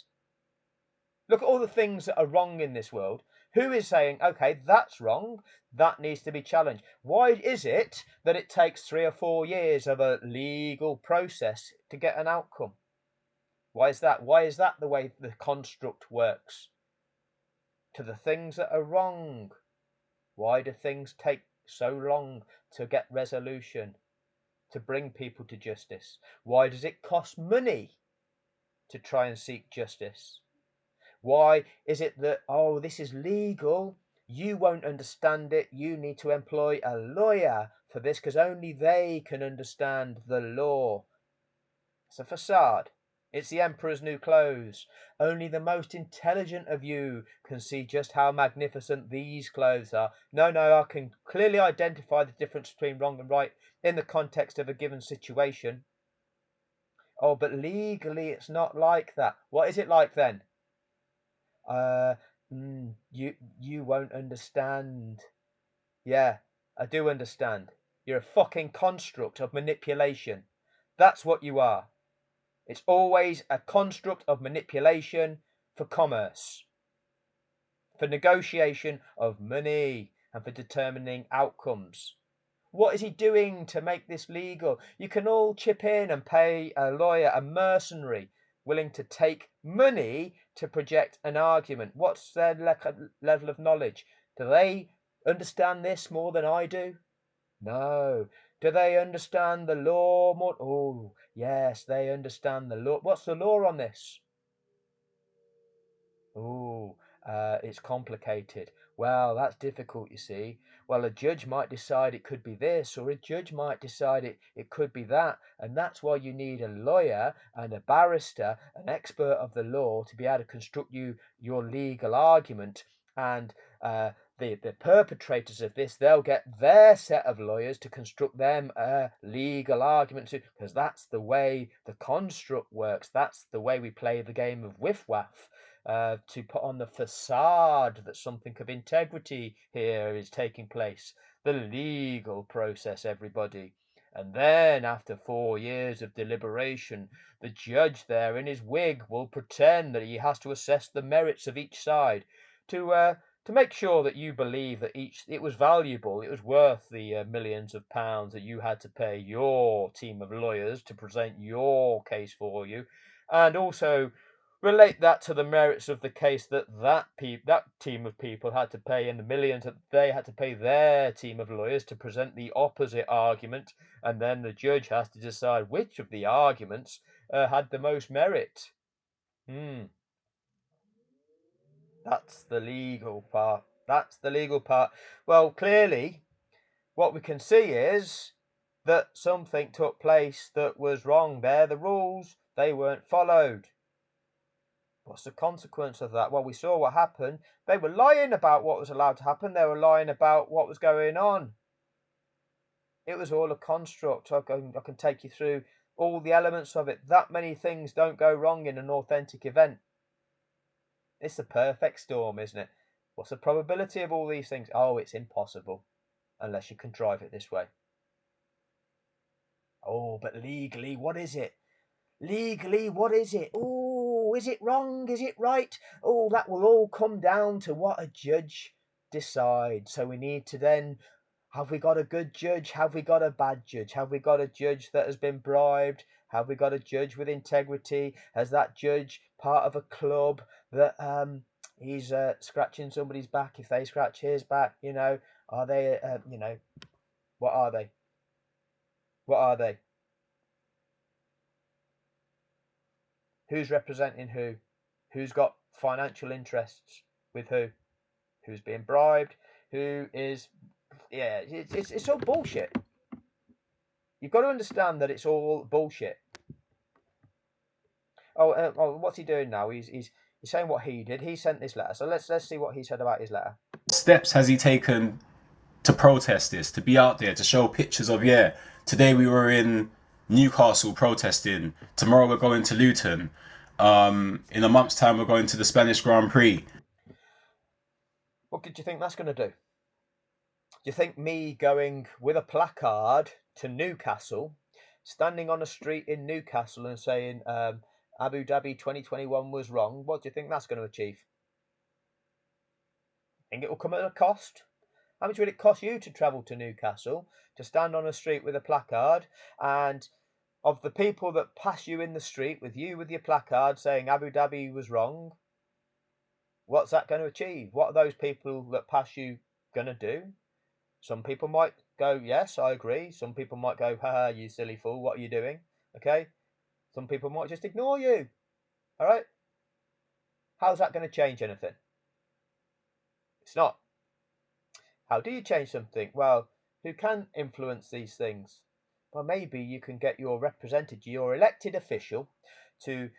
Look at all the things that are wrong in this world. Who is saying, okay, that's wrong, that needs to be challenged? Why is it that it takes 3 or 4 years of a legal process to get an outcome? Why is that? Why is that the way the construct works? To the things that are wrong. Why do things take so long to get resolution, to bring people to justice? Why does it cost money to try and seek justice? Why is it that, oh, this is legal, you won't understand it, you need to employ a lawyer for this because only they can understand the law? It's a facade. It's the emperor's new clothes. Only the most intelligent of you can see just how magnificent these clothes are. No, I can clearly identify the difference between wrong and right in the context of a given situation. Oh, but legally it's not like that. What is it like then? Uh, you won't understand. Yeah, I do understand. You're a fucking construct of manipulation. That's what you are. It's always a construct of manipulation for commerce, for negotiation of money, and for determining outcomes. What is he doing to make this legal? You can all chip in and pay a lawyer, a mercenary, willing to take money to project an argument. What's their level of knowledge? Do they understand this more than I do? No. Do they understand the law more? Oh, yes, they understand the law. What's the law on this? Oh, it's complicated. Well, that's difficult, you see. Well, a judge might decide it could be this, or a judge might decide it could be that. And that's why you need a lawyer and a barrister, an expert of the law, to be able to construct your legal argument. And the perpetrators of this, they'll get their set of lawyers to construct them a legal argument too, because that's the way the construct works. That's the way we play the game of whiff-waff. To put on the facade that something of integrity here is taking place. The legal process, everybody. And then, after 4 years of deliberation, the judge there in his wig will pretend that he has to assess the merits of each side to to make sure that you believe that it was valuable, it was worth the millions of pounds that you had to pay your team of lawyers to present your case for you, and also relate that to the merits of the case that team of people had to pay, and the millions that they had to pay their team of lawyers to present the opposite argument, and then the judge has to decide which of the arguments had the most merit. That's the legal part. That's the legal part. Well, clearly, what we can see is that something took place that was wrong there. The rules, they weren't followed. What's the consequence of that? Well, we saw what happened. They were lying about what was allowed to happen. They were lying about what was going on. It was all a construct. I can take you through all the elements of it. That many things don't go wrong in an authentic event. It's the perfect storm, isn't it? What's the probability of all these things? Oh, it's impossible unless you contrive it this way. Oh, but legally, what is it? Legally, what is it? Oh, is it wrong? Is it right? Oh, that will all come down to what a judge decides. So we need to then, have we got a good judge? Have we got a bad judge? Have we got a judge that has been bribed? Have we got a judge with integrity? Has that judge part of a club that he's scratching somebody's back if they scratch his back? Are they, what are they? What are they? Who's representing who? Who's got financial interests with who? Who's being bribed? Who is? Yeah, it's all bullshit. You've got to understand that it's all bullshit. Oh, what's he doing now? He's saying what he did. He sent this letter. So let's see what he said about his letter. Steps has he taken to protest this, to be out there, to show pictures of, yeah, today we were in Newcastle protesting, tomorrow we're going to Luton, in a month's time we're going to the Spanish Grand Prix. What do you think that's going to do? Do you think me going with a placard to Newcastle, standing on a street in Newcastle and saying Abu Dhabi 2021 was wrong, what do you think that's going to achieve? Think it will come at a cost? How much would it cost you to travel to Newcastle, to stand on a street with a placard, and of the people that pass you in the street with your placard saying Abu Dhabi was wrong, what's that going to achieve? What are those people that pass you going to do? Some people might go, yes, I agree. Some people might go, haha, you silly fool, what are you doing? Okay? Some people might just ignore you. All right? How's that going to change anything? It's not. How do you change something? Well, who can influence these things? Well, maybe you can get your representative, your elected official, to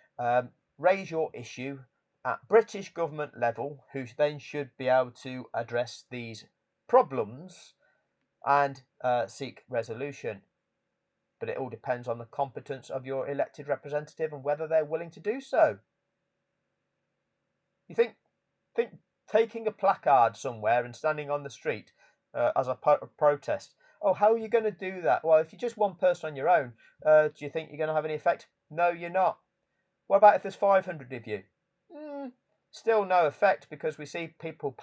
raise your issue at British government level, who then should be able to address these problems and seek resolution. But it all depends on the competence of your elected representative and whether they're willing to do so. You think taking a placard somewhere and standing on the street as a protest. Oh, how are you going to do that? Well, if you're just one person on your own, do you think you're going to have any effect? No, you're not. What about if there's 500 of you? Still no effect, because we see people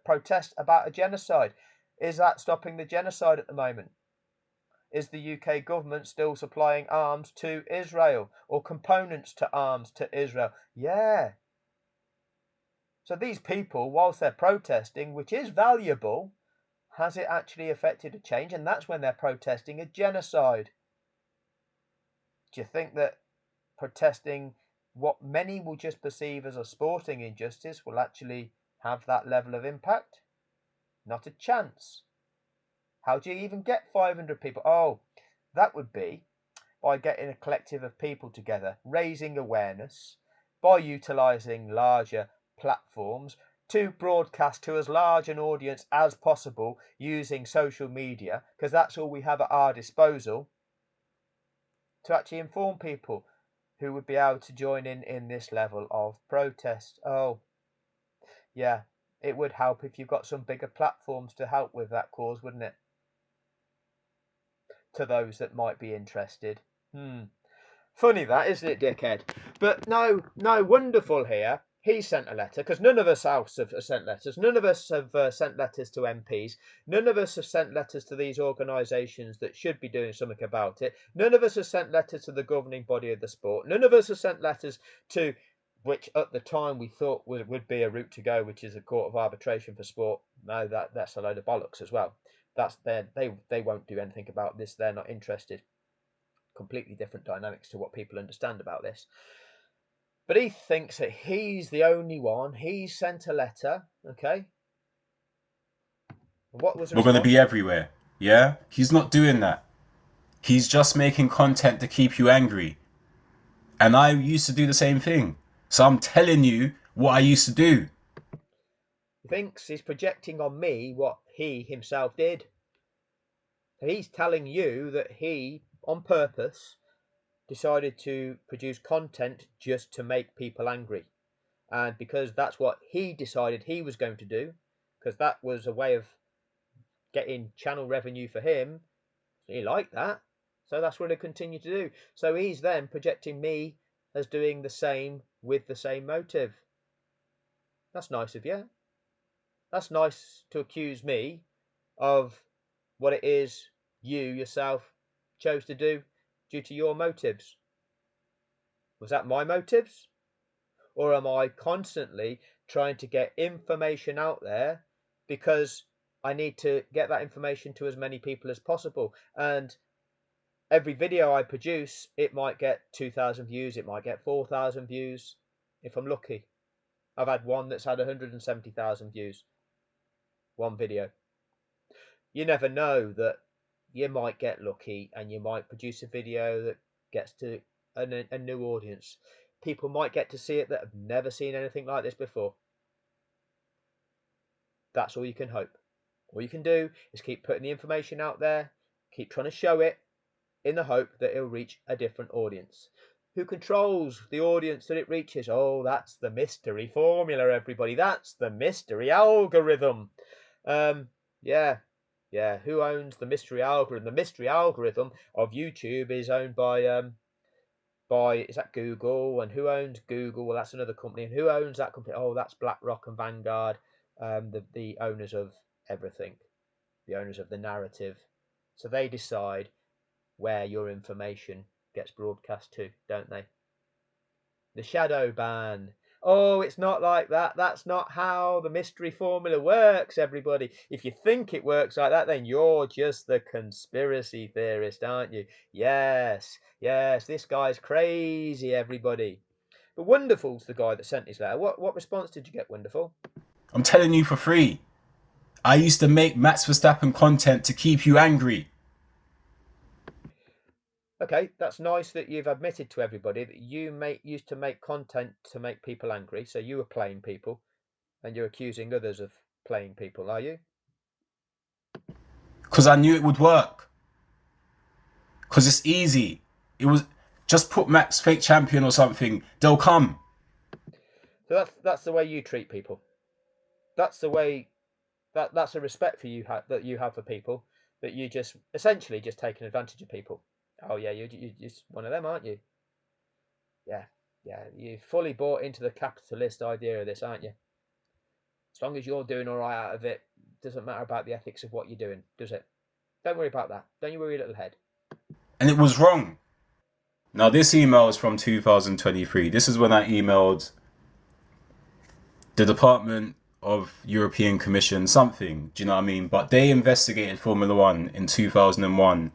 protest about a genocide. Is that stopping the genocide at the moment? Is the UK government still supplying arms to Israel, or components to arms to Israel? Yeah. So these people, whilst they're protesting, which is valuable, has it actually affected a change? And that's when they're protesting a genocide. Do you think that protesting what many will just perceive as a sporting injustice will actually have that level of impact? Not a chance. How do you even get 500 people? Oh, that would be by getting a collective of people together, raising awareness, by utilising larger platforms to broadcast to as large an audience as possible using social media, because that's all we have at our disposal, to actually inform people who would be able to join in this level of protest. Oh, yeah, it would help if you've got some bigger platforms to help with that cause, wouldn't it? To those that might be interested. Funny that, isn't it, dickhead? But no, wonderful here. he sent a letter, because none of us else have sent letters. None of us have sent letters to MPs. None of us have sent letters to these organisations that should be doing something about it. None of us have sent letters to the governing body of the sport. None of us have sent letters to, which at the time we thought would be a route to go, which is a court of arbitration for sport. No, that's a load of bollocks as well. They won't do anything about this. They're not interested. Completely different dynamics to what people understand about this. But he thinks that he's the only one. He sent a letter, okay? What was the We're going to response? be everywhere. Yeah? He's not doing that. He's just making content to keep you angry. And I used to do the same thing. So I'm telling you what I used to do. He thinks he's projecting on me what he himself did. He's telling you that he, on purpose, decided to produce content just to make people angry. And because that's what he decided he was going to do, because that was a way of getting channel revenue for him, he liked that. So that's what he'll continue to do. So he's then projecting me as doing the same with the same motive. That's nice of you. That's nice to accuse me of what it is you yourself chose to do due to your motives. Was that my motives? Or am I constantly trying to get information out there because I need to get that information to as many people as possible? And every video I produce, it might get 2,000 views, it might get 4,000 views if I'm lucky. I've had one that's had 170,000 views. One video. You never know that you might get lucky and you might produce a video that gets to a new audience. People might get to see it that have never seen anything like this before. That's all you can hope. All you can do is keep putting the information out there, keep trying to show it in the hope that it'll reach a different audience. Who controls the audience that it reaches? Oh, that's the mystery formula, everybody. That's the mystery algorithm. Yeah. Who owns the mystery algorithm? The mystery algorithm of YouTube is owned by is that Google? And who owns Google? Well, that's another company. And who owns that company? Oh, that's BlackRock and Vanguard. The owners of everything, the owners of the narrative. So they decide where your information gets broadcast to, don't they? The shadow ban. Oh, it's not like that. That's not how the mystery formula works, everybody. If you think it works like that, then you're just the conspiracy theorist, aren't you? Yes, this guy's crazy, everybody. But Wonderful's the guy that sent his letter. What response did you get, Wonderful? I'm telling you for free. I used to make Max Verstappen content to keep you angry. Okay, that's nice that you've admitted to everybody that you used to make content to make people angry. So you were playing people, and you're accusing others of playing people, are you? Because I knew it would work. Because it's easy. It was just put Max fake champion or something. They'll come. So that's the way you treat people. That's the way that's a respect for you that you have for people, that you just essentially just taking advantage of people. Oh yeah, you're just one of them, aren't you? Yeah, you fully bought into the capitalist idea of this, aren't you? As long as you're doing all right out of it, doesn't matter about the ethics of what you're doing, does it? Don't worry about that. Don't you worry, little head. And it was wrong. Now, this email is from 2023. This is when I emailed the Department of European Commission something. Do you know what I mean? But they investigated Formula One in 2001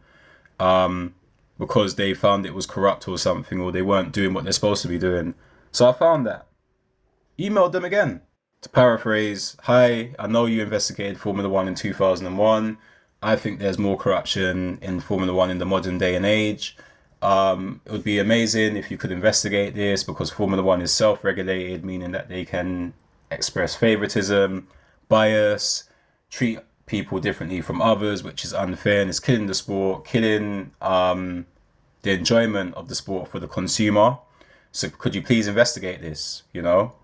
because they found it was corrupt or something, or they weren't doing what they're supposed to be doing. So I found that. Emailed them again. To paraphrase, hi, I know you investigated Formula One in 2001. I think there's more corruption in Formula One in the modern day and age. It would be amazing if you could investigate this because Formula One is self-regulated, meaning that they can express favoritism, bias, treat people differently from others, which is unfair and is killing the sport, killing the enjoyment of the sport for the consumer. So could you please investigate this? You know,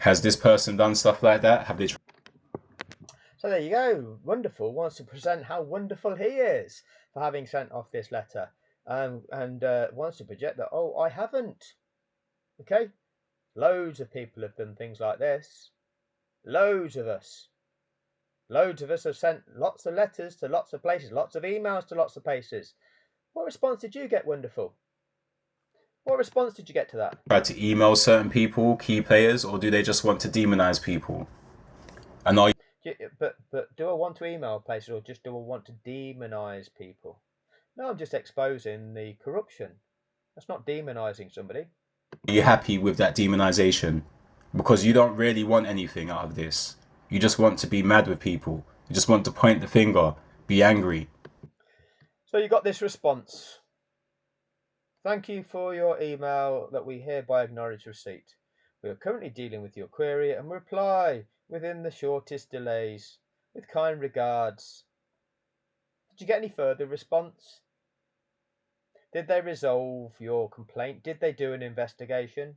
has this person done stuff like that? Have they? So there you go. Wonderful wants to present how wonderful he is for having sent off this letter, and wants to project that. Oh, I haven't. Okay, Loads of people have done things like this. Loads of us. Loads of us have sent lots of letters to lots of places, lots of emails to lots of places. What response did you get, Wonderful? What response did you get to that? Try to email certain people, key players, or do they just want to demonize people? And are But do I want to email places, or just do I want to demonize people? No, I'm just exposing the corruption. That's not demonizing somebody. you happy with that demonization? Because you don't really want anything out of this. You just want to be mad with people. You just want to point the finger, be angry. So you got this response. Thank you for your email that we hereby acknowledge receipt. We are currently dealing with your query and reply within the shortest delays. With kind regards. Did you get any further response? Did they resolve your complaint? Did they do an investigation?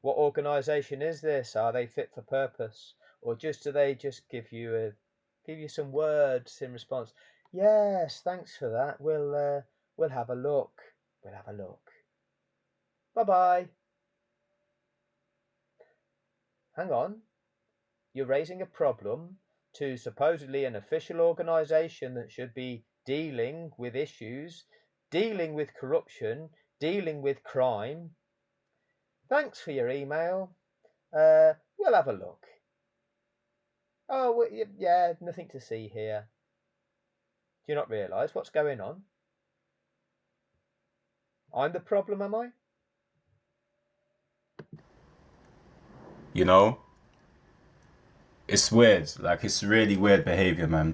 What organisation is this? Are they fit for purpose? Or do they just give you some words in response? Yes, thanks for that. We'll have a look. We'll have a look. Bye-bye. Hang on. You're raising a problem to supposedly an official organisation that should be dealing with issues, dealing with corruption, dealing with crime. Thanks for your email. We'll have a look. Oh, yeah, nothing to see here. Do you not realise what's going on? I'm the problem, am I? You know? It's weird. Like, it's really weird behavior, man.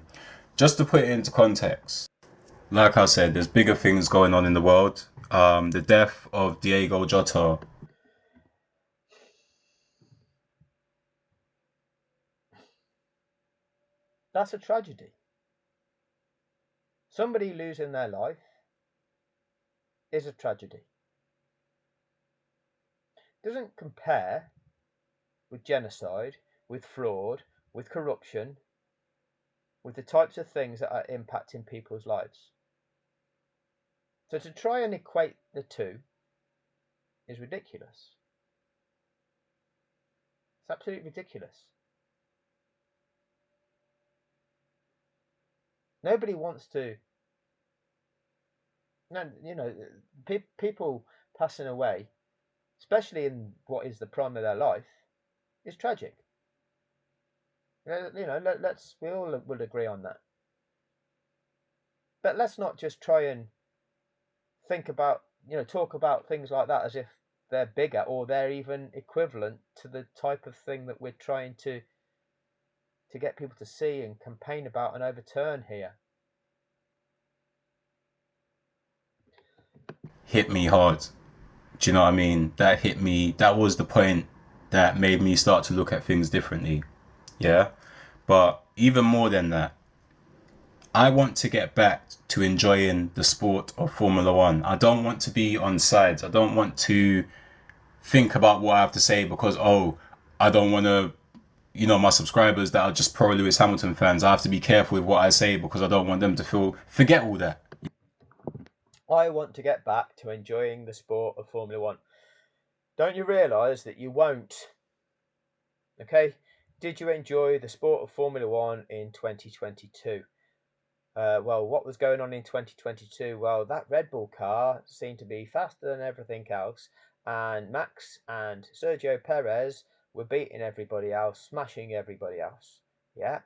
Just to put it into context, like I said, there's bigger things going on in the world. The death of Diego Jota. That's a tragedy. Somebody losing their life is a tragedy. Doesn't compare with genocide, with fraud, with corruption, with the types of things that are impacting people's lives. So to try and equate the two is ridiculous. It's absolutely ridiculous. Nobody wants to. People passing away, especially in what is the prime of their life, is tragic. We all will agree on that. But let's not just try and talk about things like that as if they're bigger or they're even equivalent to the type of thing that we're trying to get people to see and campaign about and overturn here. Hit me hard. Do you know what I mean? That hit me. That was the point that made me start to look at things differently. Yeah? But even more than that, I want to get back to enjoying the sport of Formula One. I don't want to be on sides. I don't want to think about what I have to say because, I don't want to, my subscribers that are just pro Lewis Hamilton fans, I have to be careful with what I say because I don't want them to forget all that. I want to get back to enjoying the sport of Formula One. Don't you realise that you won't? Okay? Did you enjoy the sport of Formula One in 2022? Well, what was going on in 2022? Well, that Red Bull car seemed to be faster than everything else, and Max and Sergio Perez were beating everybody else, smashing everybody else. Yeah.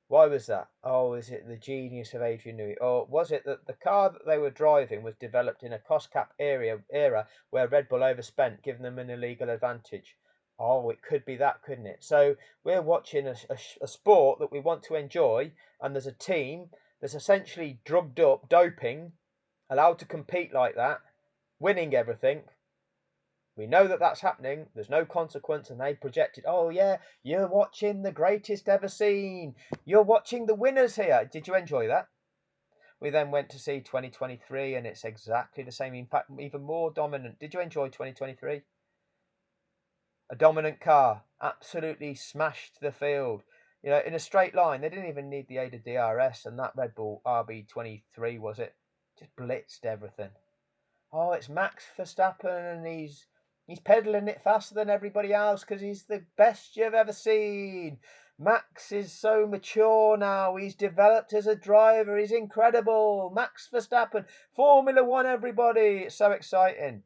Why was that? Oh, is it the genius of Adrian Newey? Or was it that the car that they were driving was developed in a cost cap era where Red Bull overspent, giving them an illegal advantage? Oh, it could be that, couldn't it? So we're watching a sport that we want to enjoy, and there's a team that's essentially drugged up, doping, allowed to compete like that, winning everything. We know that that's happening. There's no consequence, and they projected, oh yeah, you're watching the greatest ever seen. You're watching the winners here. Did you enjoy that? We then went to see 2023, and it's exactly the same. In fact, even more dominant. Did you enjoy 2023? A dominant car, absolutely smashed the field. In a straight line. They didn't even need the aid of DRS, and that Red Bull RB23 was it? Just blitzed everything. Oh, it's Max Verstappen, and he's He's pedaling it faster than everybody else because he's the best you've ever seen. Max is so mature now. He's developed as a driver. He's incredible. Max Verstappen, Formula One, everybody. It's so exciting.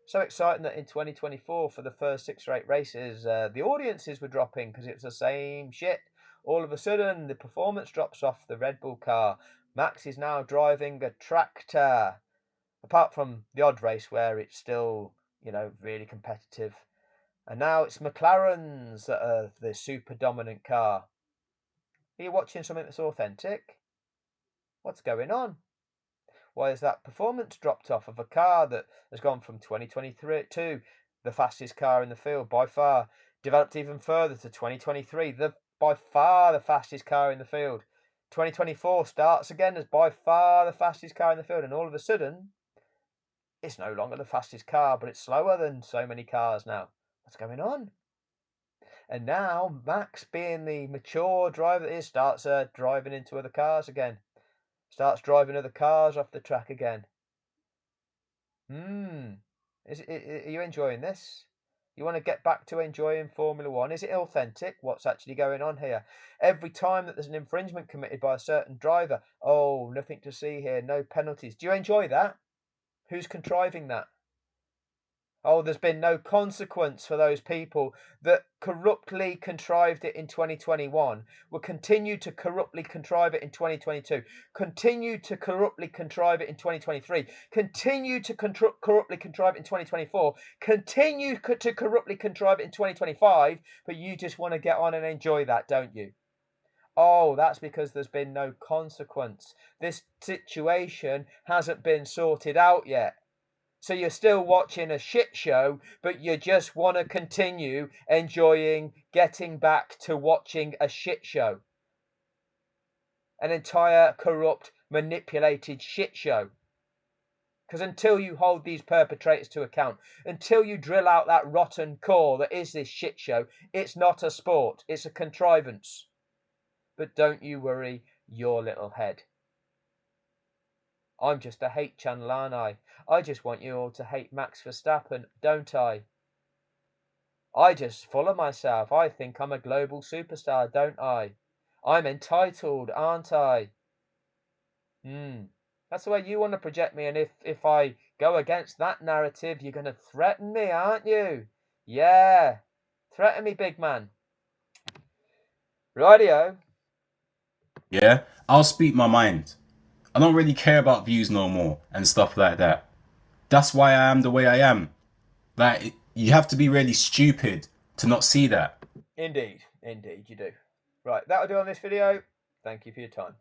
So exciting that in 2024, for the first 6 or 8 races, the audiences were dropping because it's the same shit. All of a sudden, the performance drops off the Red Bull car. Max is now driving a tractor. Apart from the odd race where it's still, really competitive. And now it's McLarens that are the super dominant car. Are you watching something that's authentic? What's going on? Why has that performance dropped off of a car that has gone from 2023 to the fastest car in the field by far, developed even further to 2023, by far the fastest car in the field. 2024 starts again as by far the fastest car in the field, and all of a sudden, it's no longer the fastest car, but it's slower than so many cars now. What's going on? And now Max, being the mature driver that he is, starts driving into other cars again. Starts driving other cars off the track again. Are you enjoying this? You want to get back to enjoying Formula One? Is it authentic? What's actually going on here? Every time that there's an infringement committed by a certain driver, oh, nothing to see here, no penalties. Do you enjoy that? Who's contriving that? Oh, there's been no consequence for those people that corruptly contrived it in 2021, will continue to corruptly contrive it in 2022, continue to corruptly contrive it in 2023, continue to corruptly contrive it in 2024, continue to corruptly contrive it in 2025, but you just want to get on and enjoy that, don't you? Oh, that's because there's been no consequence. This situation hasn't been sorted out yet. So you're still watching a shit show, but you just want to continue enjoying getting back to watching a shit show. An entire corrupt, manipulated shit show. Because until you hold these perpetrators to account, until you drill out that rotten core that is this shit show, it's not a sport, it's a contrivance. But don't you worry your little head. I'm just a hate channel, aren't I? I just want you all to hate Max Verstappen, don't I? I just follow myself. I think I'm a global superstar, don't I? I'm entitled, aren't I? That's the way you want to project me, and if I go against that narrative, you're going to threaten me, aren't you? Yeah, threaten me, big man. Rightio. Yeah, I'll speak my mind. I don't really care about views no more and stuff like that. That's why I am the way I am. Like, you have to be really stupid to not see that. Indeed you do. Right, that'll do on this video. Thank you for your time.